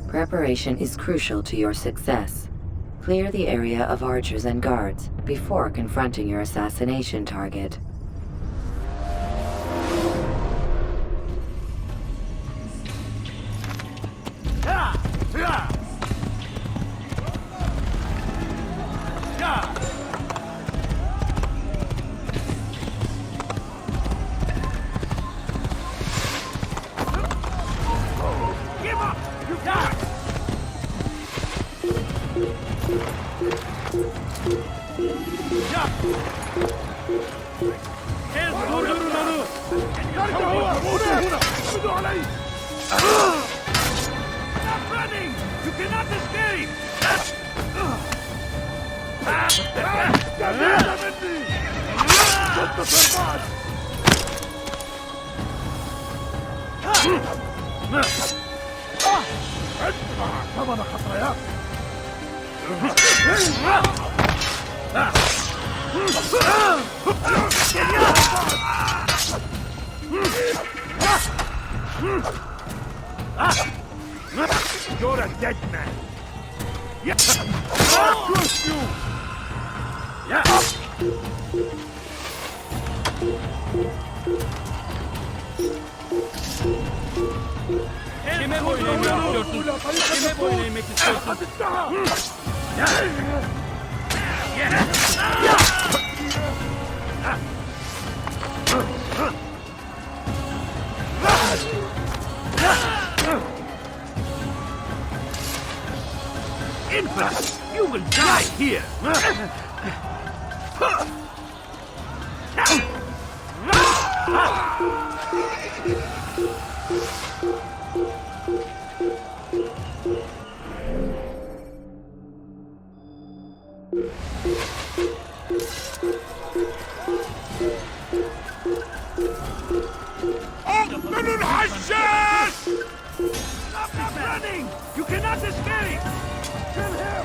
Preparation is crucial to your success. Clear the area of archers and guards before confronting your assassination target. You're a dead man. Yes. I'll crush you. Yeah. Kime boyun eğmek istiyorsun? Kime boyun eğmek istiyorsun? Infant, you will die here. Stop running! You cannot escape! Kill him!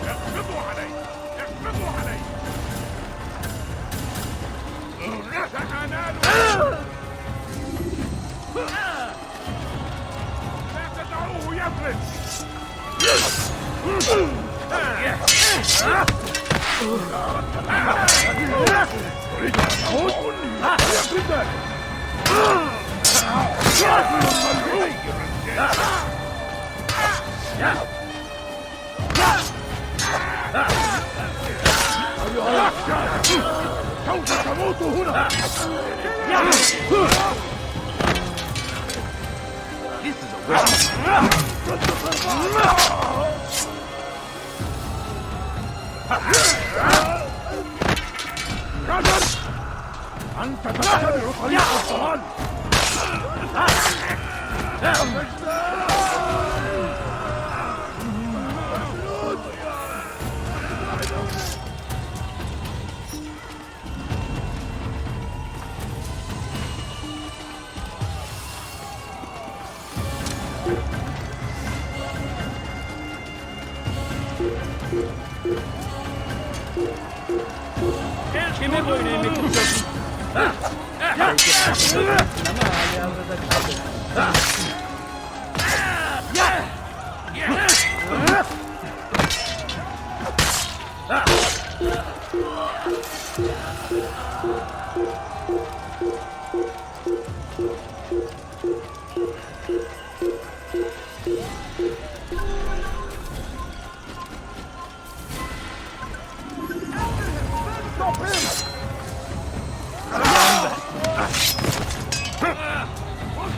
Kime boyun eğmek istiyorsun?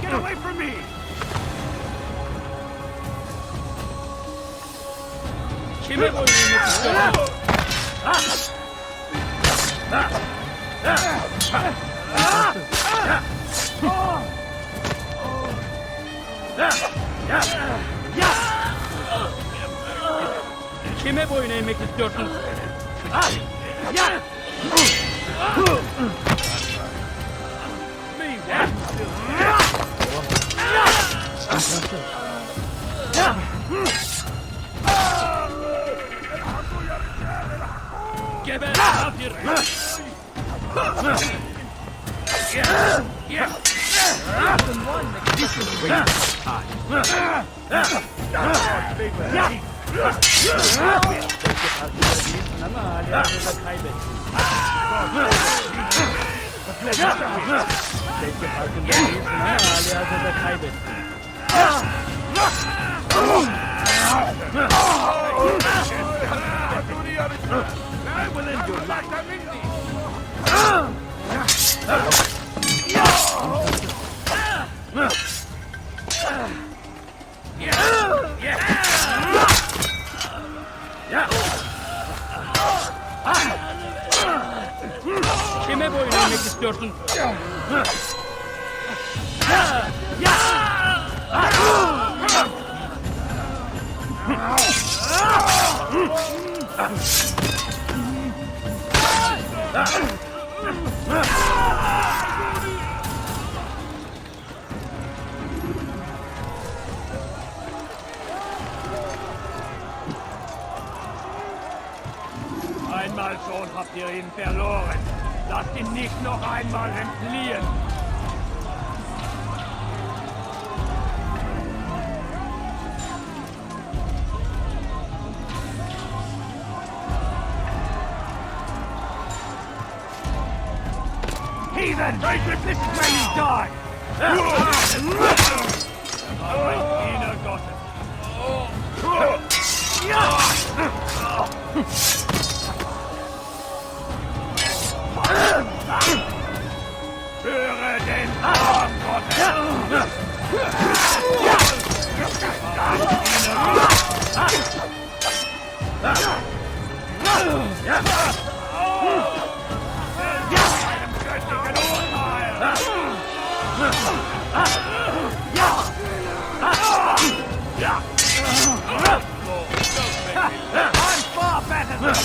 Get away from me! Kime boyun eğmek istiyorsun? Kime boyun eğmek istiyorsun? Geber kafir! I will end your life. Kime boyun eğmek istiyorsun? Einmal schon habt ihr ihn verloren. Lasst ihn nicht noch einmal entfliehen. Heathen! This is where you die! Mein Diener Gottes! Höre den Arm Gottes! I'm far better than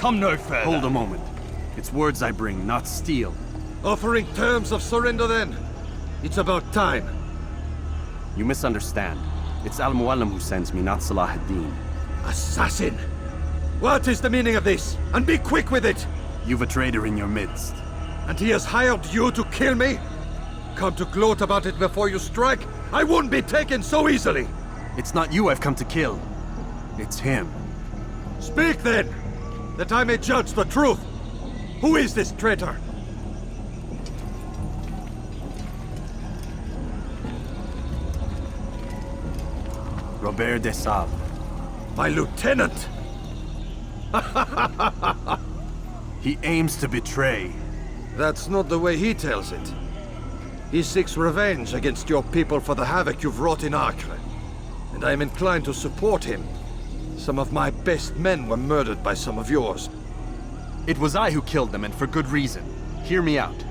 come no further. Hold a moment. It's words I bring, not steel. Offering terms of surrender then? It's about time. You misunderstand. It's Al-Mualim who sends me, not Salah ad-Din. Assassin! What is the meaning of this? And be quick with it! You've a traitor in your midst. And he has hired you to kill me? Come to gloat about it before you strike? I wouldn't be taken so easily! It's not you I've come to kill. It's him. Speak then, that I may judge the truth. Who is this traitor? Robert de Sabre. My lieutenant! He aims to betray. That's not the way he tells it. He seeks revenge against your people for the havoc you've wrought in Acre. And I am inclined to support him. Some of my best men were murdered by some of yours. It was I who killed them, and for good reason. Hear me out.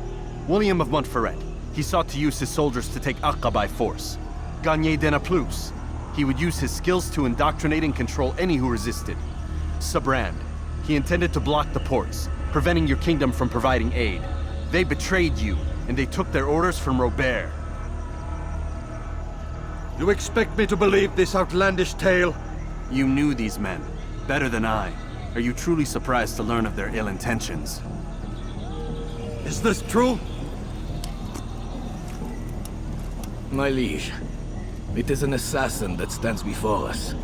William of Montferrat. He sought to use his soldiers to take Acre by force. Gagné de Naplouse. He would use his skills to indoctrinate and control any who resisted. Sabrand. He intended to block the ports, preventing your kingdom from providing aid. They betrayed you, and they took their orders from Robert. You expect me to believe this outlandish tale? You knew these men, better than I. Are you truly surprised to learn of their ill intentions? Is this true? My liege, it is an assassin that stands before us.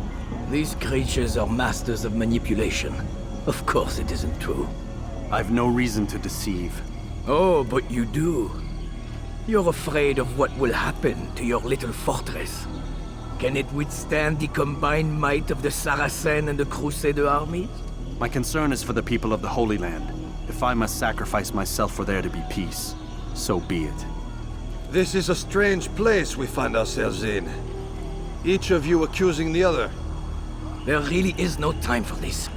These creatures are masters of manipulation. Of course it isn't true. I've no reason to deceive. Oh, but you do. You're afraid of what will happen to your little fortress. Can it withstand the combined might of the Saracen and the Crusader armies? My concern is for the people of the Holy Land. If I must sacrifice myself for there to be peace, so be it. This is a strange place we find ourselves in. Each of you accusing the other. There really is no time for this.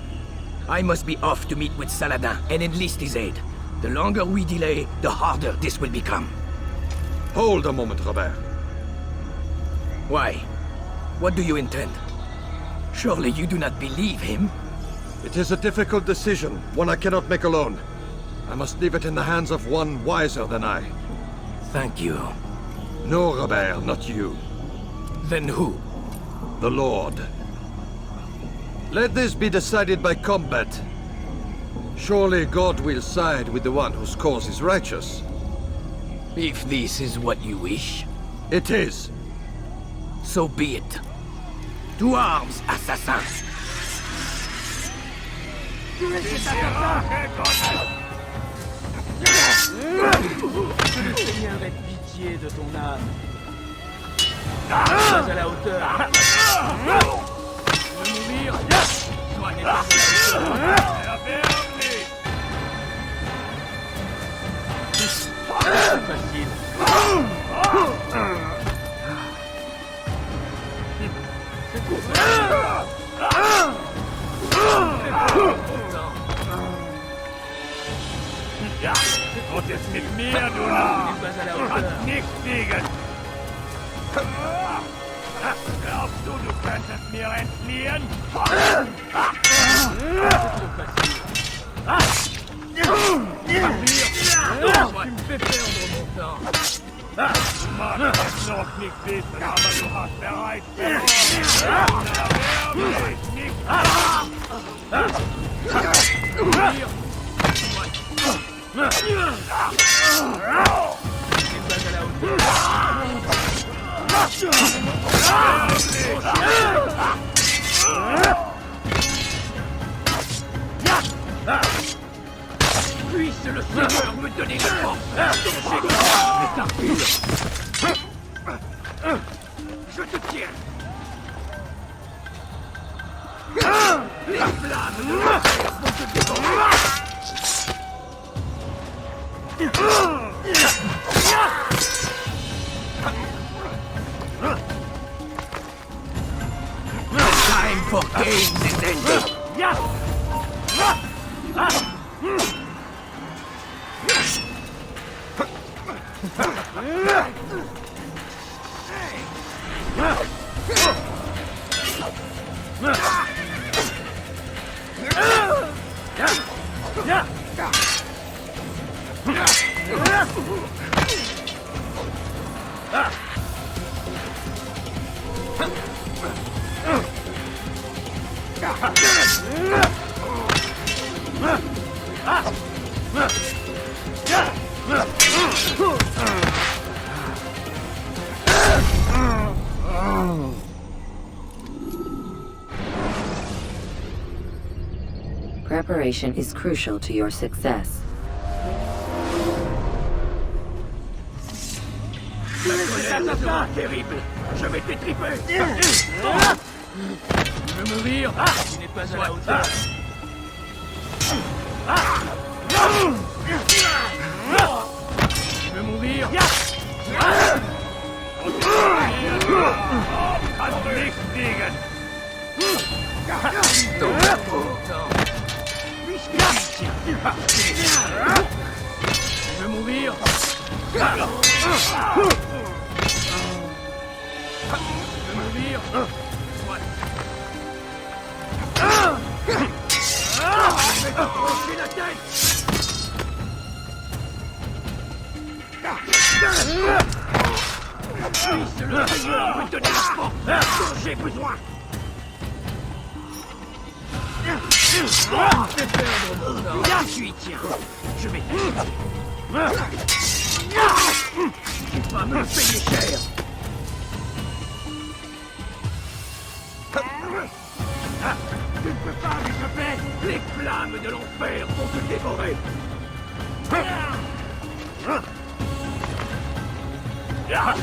I must be off to meet with Saladin and enlist his aid. The longer we delay, the harder this will become. Hold a moment, Robert. Why? What do you intend? Surely you do not believe him? It is a difficult decision, one I cannot make alone. I must leave it in the hands of one wiser than I. Thank you. No, Robert, not you. Then who? The Lord. Let this be decided by combat. Surely God will side with the one whose cause is righteous. If this is what you wish. It is. So be it. To arms, assassins! Je te prie avec pitié de ton âme. Sois à la hauteur. De mourir, sois n'est pas à la hauteur. C'est facile. C'est pour ça. Und es mit mir, du Narr! Du kannst nichts siegen! Glaubst du, du könntest mir entfliehen? Tu me fais perdre mon temps! Du magst es noch nicht wissen, aber du hast bereits verloren! Puisse le Seigneur me donner la force! Je te tiens! Les flammes de l'enfer vont te dévorer! Time for games is ended! Yeah. Preparation is crucial to your success. C'est terrible. Je vais t'étriper. Tu veux mourir? Tu n'es pas à la hauteur. Tu veux mourir? Tu veux mourir? Je vais te trancher la tête! Puisse le Seigneur me donner la force dont j'ai besoin! Fais perdre mon temps! Là, tu y tiens! Je vais t'aider! Tu vas me le payer cher! Tu ne peux pas m'échapper! Les flammes de l'enfer vont te dévorer! La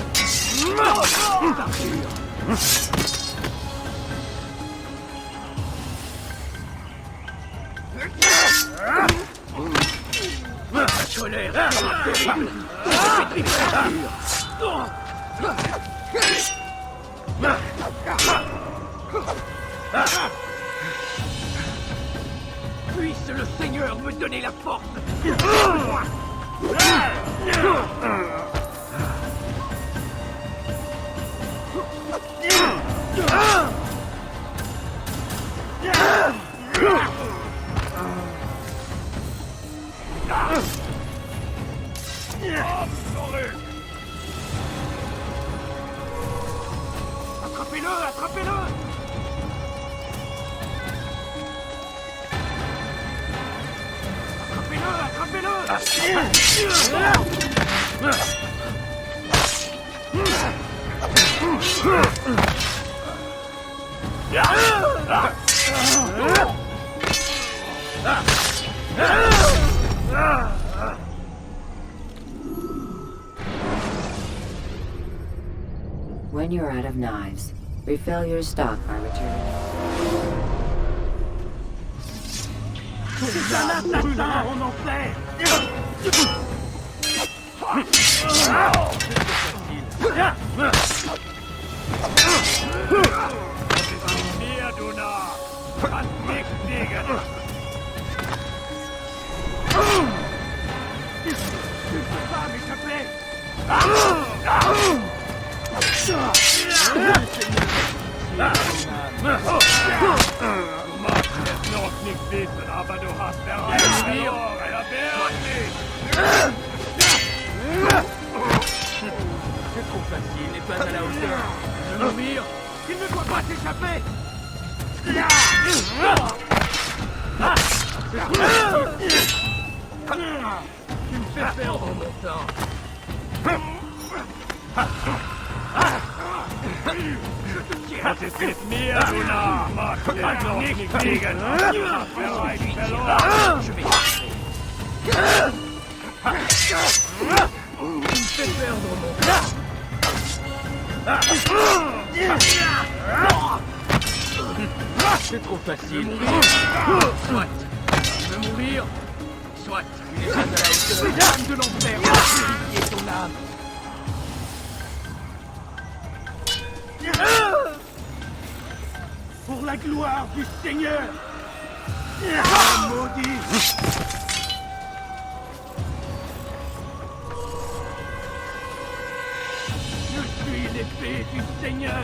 colère sera terrible! Je vais puisse le Seigneur me donner la force! Attrapez-le! Attrapez-le! Attrapez-le! When you're out of knives, refill your stock by returning. C'est un assassin en enfer! Tu ne peux pas m'échapper! Aber du hast verloren, c'est trop facile, n'est pas à la hauteur. Je veux mourir. Il ne doit pas s'échapper. Tu me fais perdre mon temps. Je te tiens. Was ist mit mir, du Narr? Du kannst noch nicht fliegen. Bereit, verloren. Je vais tu me fais perdre mon temps. C'est trop facile. Soit. Tu veux mourir? Soit. Tu n'es pas à la hauteur. L'âme de l'enfer va purifier ton âme. Pour la gloire du Seigneur! Maudit! Je suis l'épée du Seigneur!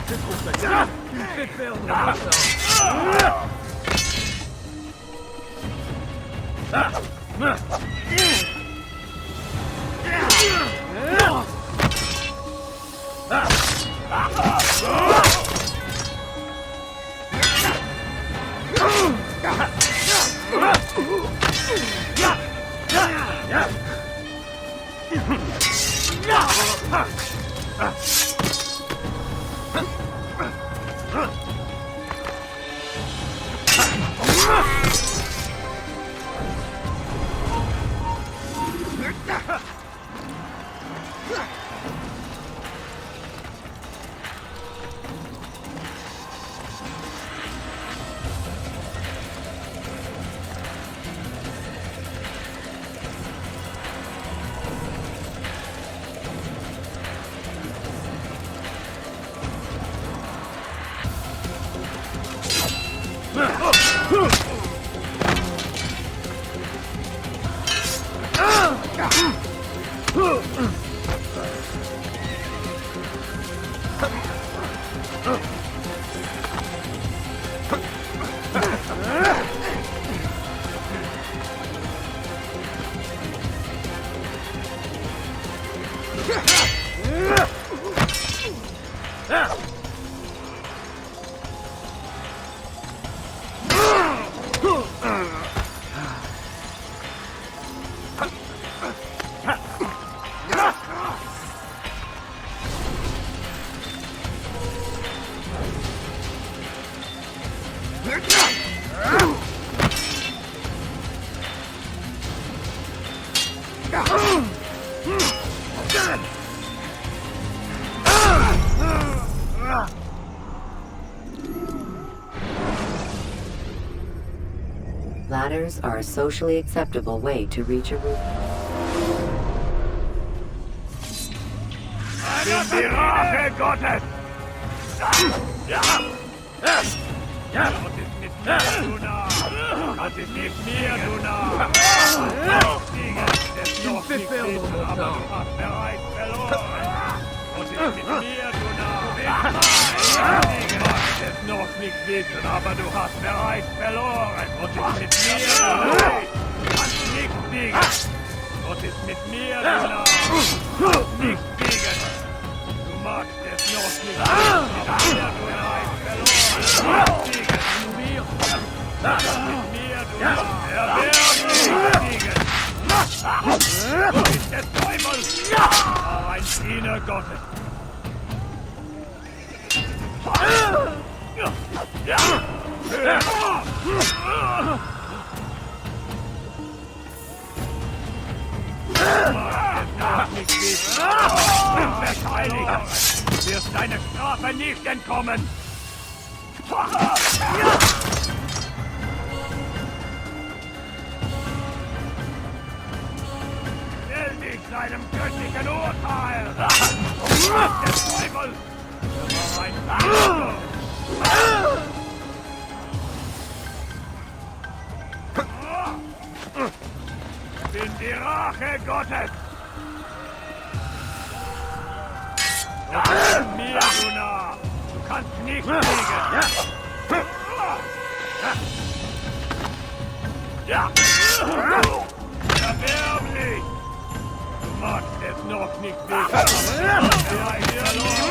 C'est trop facile! Tu me fais perdre mon temps! Ladders are a socially acceptable way to reach a roof. Die Rache Gottes! Das ist mit mir, du Narr! Du fait perdre mon temps. Das ist mit mir, du Narr! Du kannst noch nicht wissen, aber du hast bereits verloren. Das ist mit mir, du Narr! Du kannst nicht siegen. Das ist mit mir, du Narr! Du kannst nicht siegen. Du magst es noch nicht wissen, aber du hast verloren. Siegen. Das ist mit mir, du Narr! Er wird nicht siegen. Du bist des Teufels! Ein Diener Gottes! Verteidiger! Wirst deine Strafe nicht entkommen! Stell dich seinem göttlichen Urteil! Des Teufels! Ich bin die Rache Gottes! Du bist mir, du Narr! Du kannst nicht siegen! Ja! Erbärmlich! Du magst es noch nicht wissen, aber vielleicht verloren!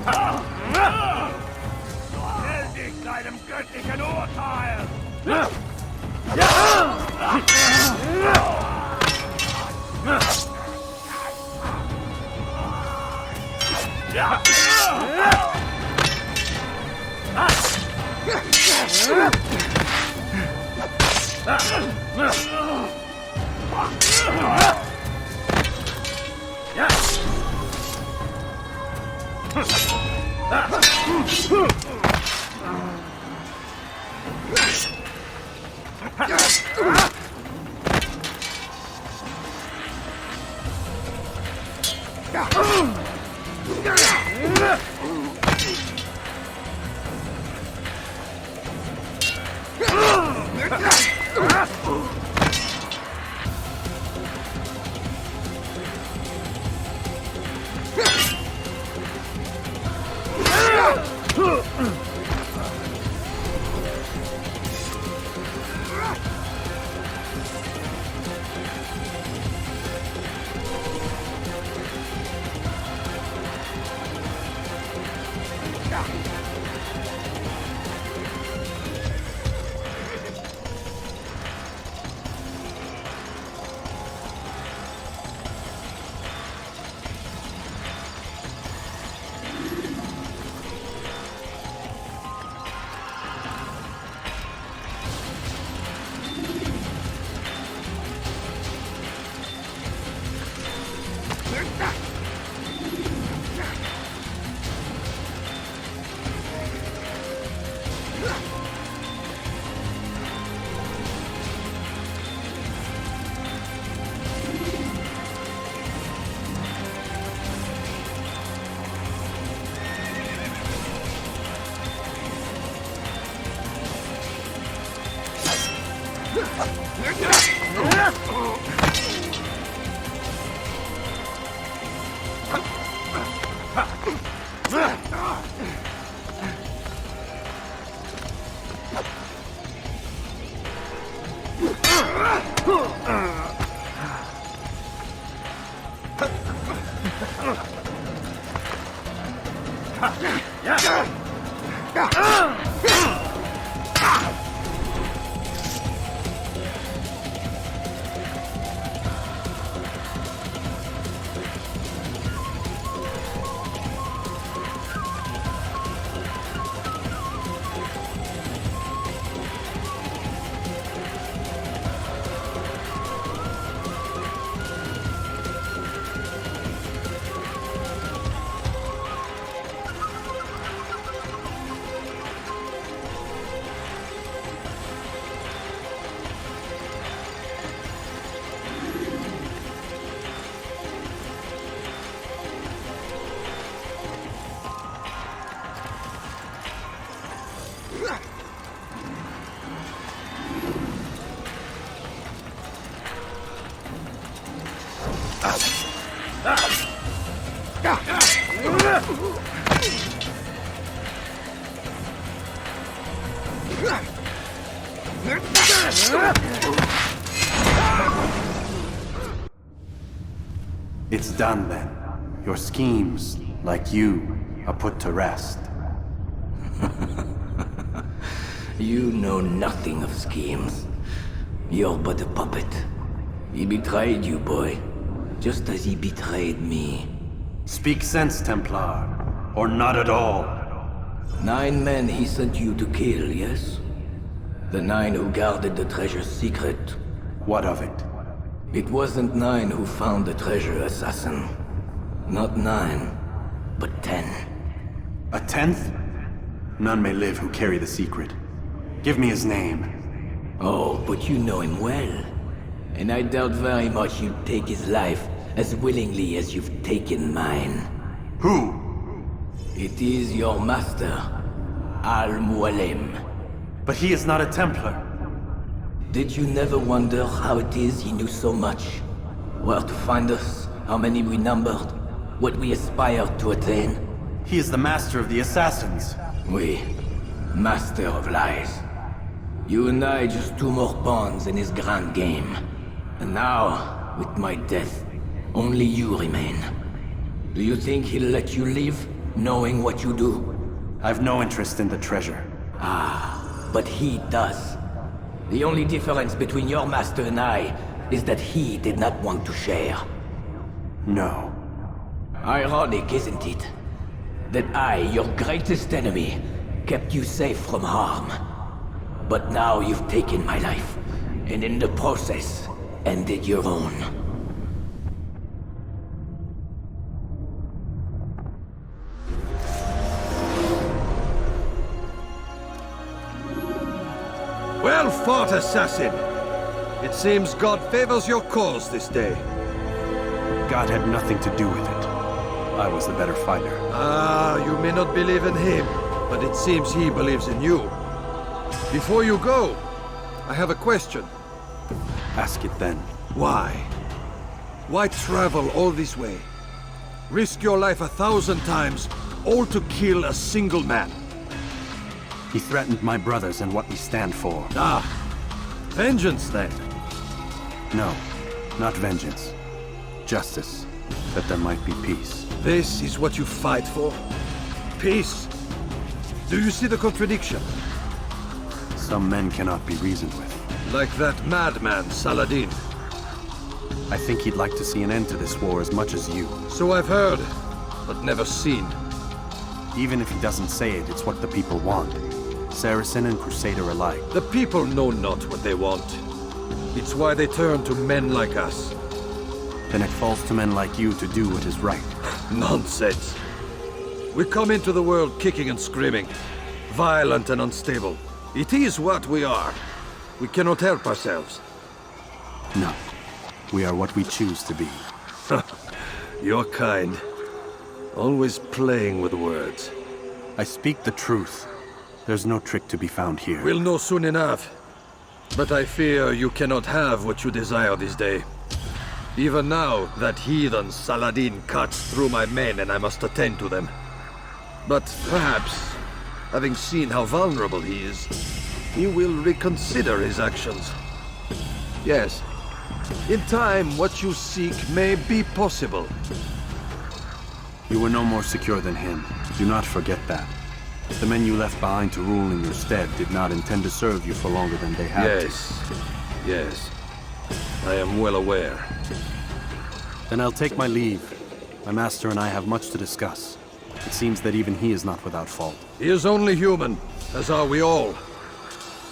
Vergeben! Stell dich deinem göttlichen Urteil! It's done then. Your schemes, like you, are put to rest. You know nothing of schemes. You're but a puppet. He betrayed you, boy. Just as he betrayed me. Speak sense, Templar. Or not at all. 9 men he sent you to kill, yes? The 9 who guarded the treasure's secret. What of it? It wasn't 9 who found the treasure, assassin. Not 9, but 10. A 10th? None may live who carry the secret. Give me his name. Oh, but you know him well. And I doubt very much you'd take his life as willingly as you've taken mine. Who? It is your master, Al-Mualim. But he is not a Templar. Did you never wonder how it is he knew so much? Where to find us, how many we numbered, what we aspired to attain? He is the master of the assassins. Oui, master of lies. You and I just 2 more pawns in his grand game. And now, with my death, only you remain. Do you think he'll let you live, knowing what you do? I've no interest in the treasure. Ah, but he does. The only difference between your master and I is that he did not want to share. No. Ironic, isn't it? That I, your greatest enemy, kept you safe from harm. But now you've taken my life, and in the process, ended your own. Well fought, assassin! It seems God favors your cause this day. God had nothing to do with it. I was the better fighter. Ah, you may not believe in him, but it seems he believes in you. Before you go, I have a question. Ask it then. Why? Why travel all this way? Risk your life 1,000 times, all to kill a single man. He threatened my brothers and what we stand for. Ah, vengeance then? No, not vengeance. Justice, that there might be peace. This is what you fight for? Peace? Do you see the contradiction? Some men cannot be reasoned with. Like that madman, Saladin. I think he'd like to see an end to this war as much as you. So I've heard, but never seen. Even if he doesn't say it, it's what the people want. Saracen and Crusader alike. The people know not what they want. It's why they turn to men like us. Then it falls to men like you to do what is right. Nonsense. We come into the world kicking and screaming, violent and unstable. It is what we are. We cannot help ourselves. No. We are what we choose to be. You're kind. Always playing with words. I speak the truth. There's no trick to be found here. We'll know soon enough. But I fear you cannot have what you desire this day. Even now, that heathen Saladin cuts through my men and I must attend to them. But perhaps, having seen how vulnerable he is, he will reconsider his actions. Yes, in time, what you seek may be possible. You were no more secure than him. Do not forget that. The men you left behind to rule in your stead did not intend to serve you for longer than they had to. Yes. I am well aware. Then I'll take my leave. My master and I have much to discuss. It seems that even he is not without fault. He is only human, as are we all.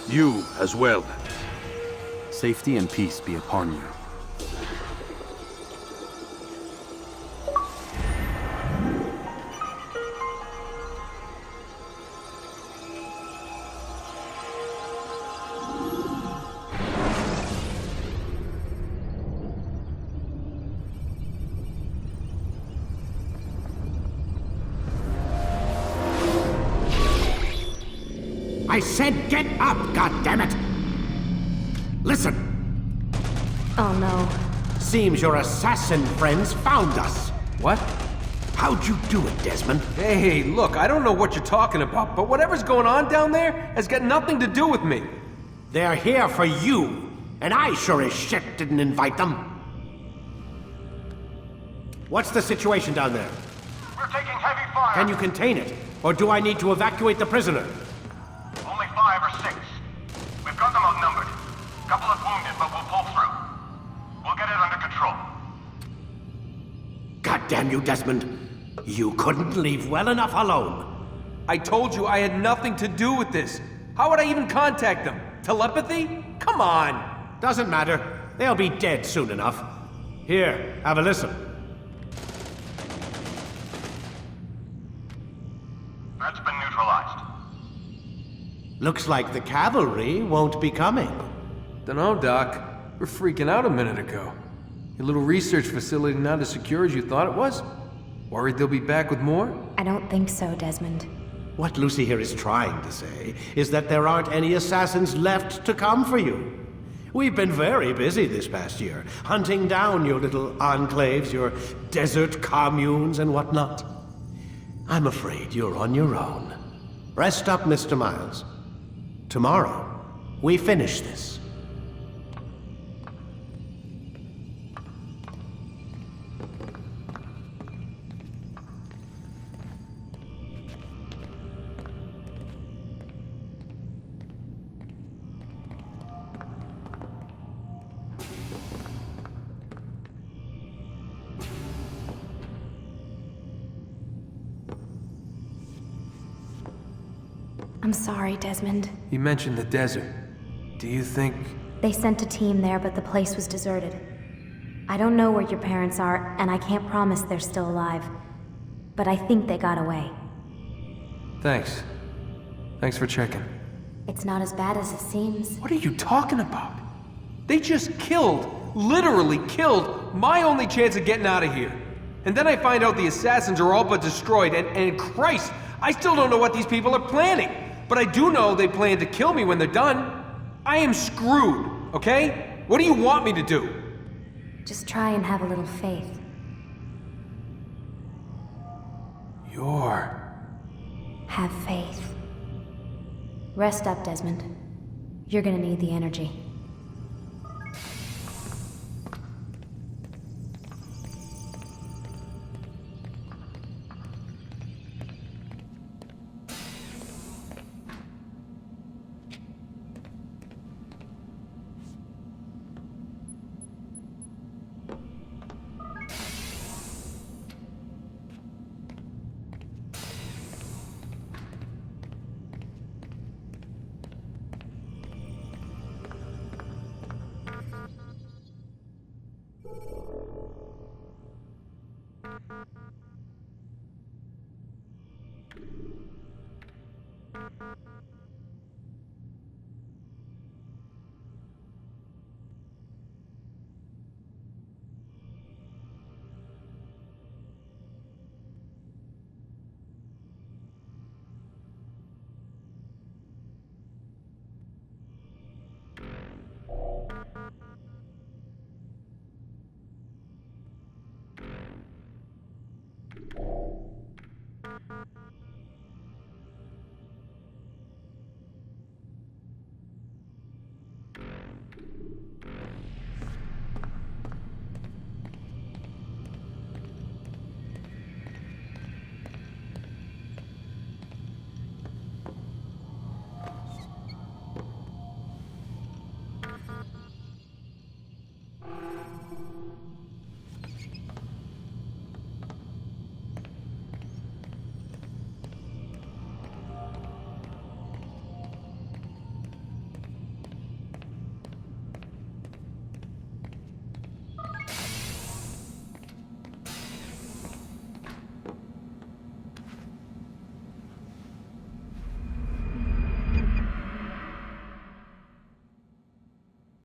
You as well. Safety and peace be upon you. I said get up, goddammit! Listen! Oh no. Seems your assassin friends found us. What? How'd you do it, Desmond? Hey, look, I don't know what you're talking about, but whatever's going on down there has got nothing to do with me. They're here for you, and I sure as shit didn't invite them. What's the situation down there? We're taking heavy fire. Can you contain it? Or do I need to evacuate the prisoner? Only 5 or 6. We've got them outnumbered. Couple of wounded, but we'll pull through. We'll get it under control. God damn you, Desmond. You couldn't leave well enough alone. I told you I had nothing to do with this. How would I even contact them? Telepathy? Come on! Doesn't matter. They'll be dead soon enough. Here, have a listen. That's been neutralized. Looks like the cavalry won't be coming. Dunno, Doc. We're freaking out a minute ago. Your little research facility not as secure as you thought it was? Worried they'll be back with more? I don't think so, Desmond. What Lucy here is trying to say is that there aren't any assassins left to come for you. We've been very busy this past year, hunting down your little enclaves, your desert communes and whatnot. I'm afraid you're on your own. Rest up, Mr. Miles. Tomorrow, we finish this. I'm sorry, Desmond. You mentioned the desert. Do you think... They sent a team there, but the place was deserted. I don't know where your parents are, and I can't promise they're still alive. But I think they got away. Thanks. Thanks for checking. It's not as bad as it seems. What are you talking about? They just killed, literally killed, my only chance of getting out of here. And then I find out the assassins are all but destroyed, and Christ, I still don't know what these people are planning. But I do know they plan to kill me when they're done. I am screwed, okay? What do you want me to do? Just try and have a little faith. Have faith. Rest up, Desmond. You're gonna need the energy.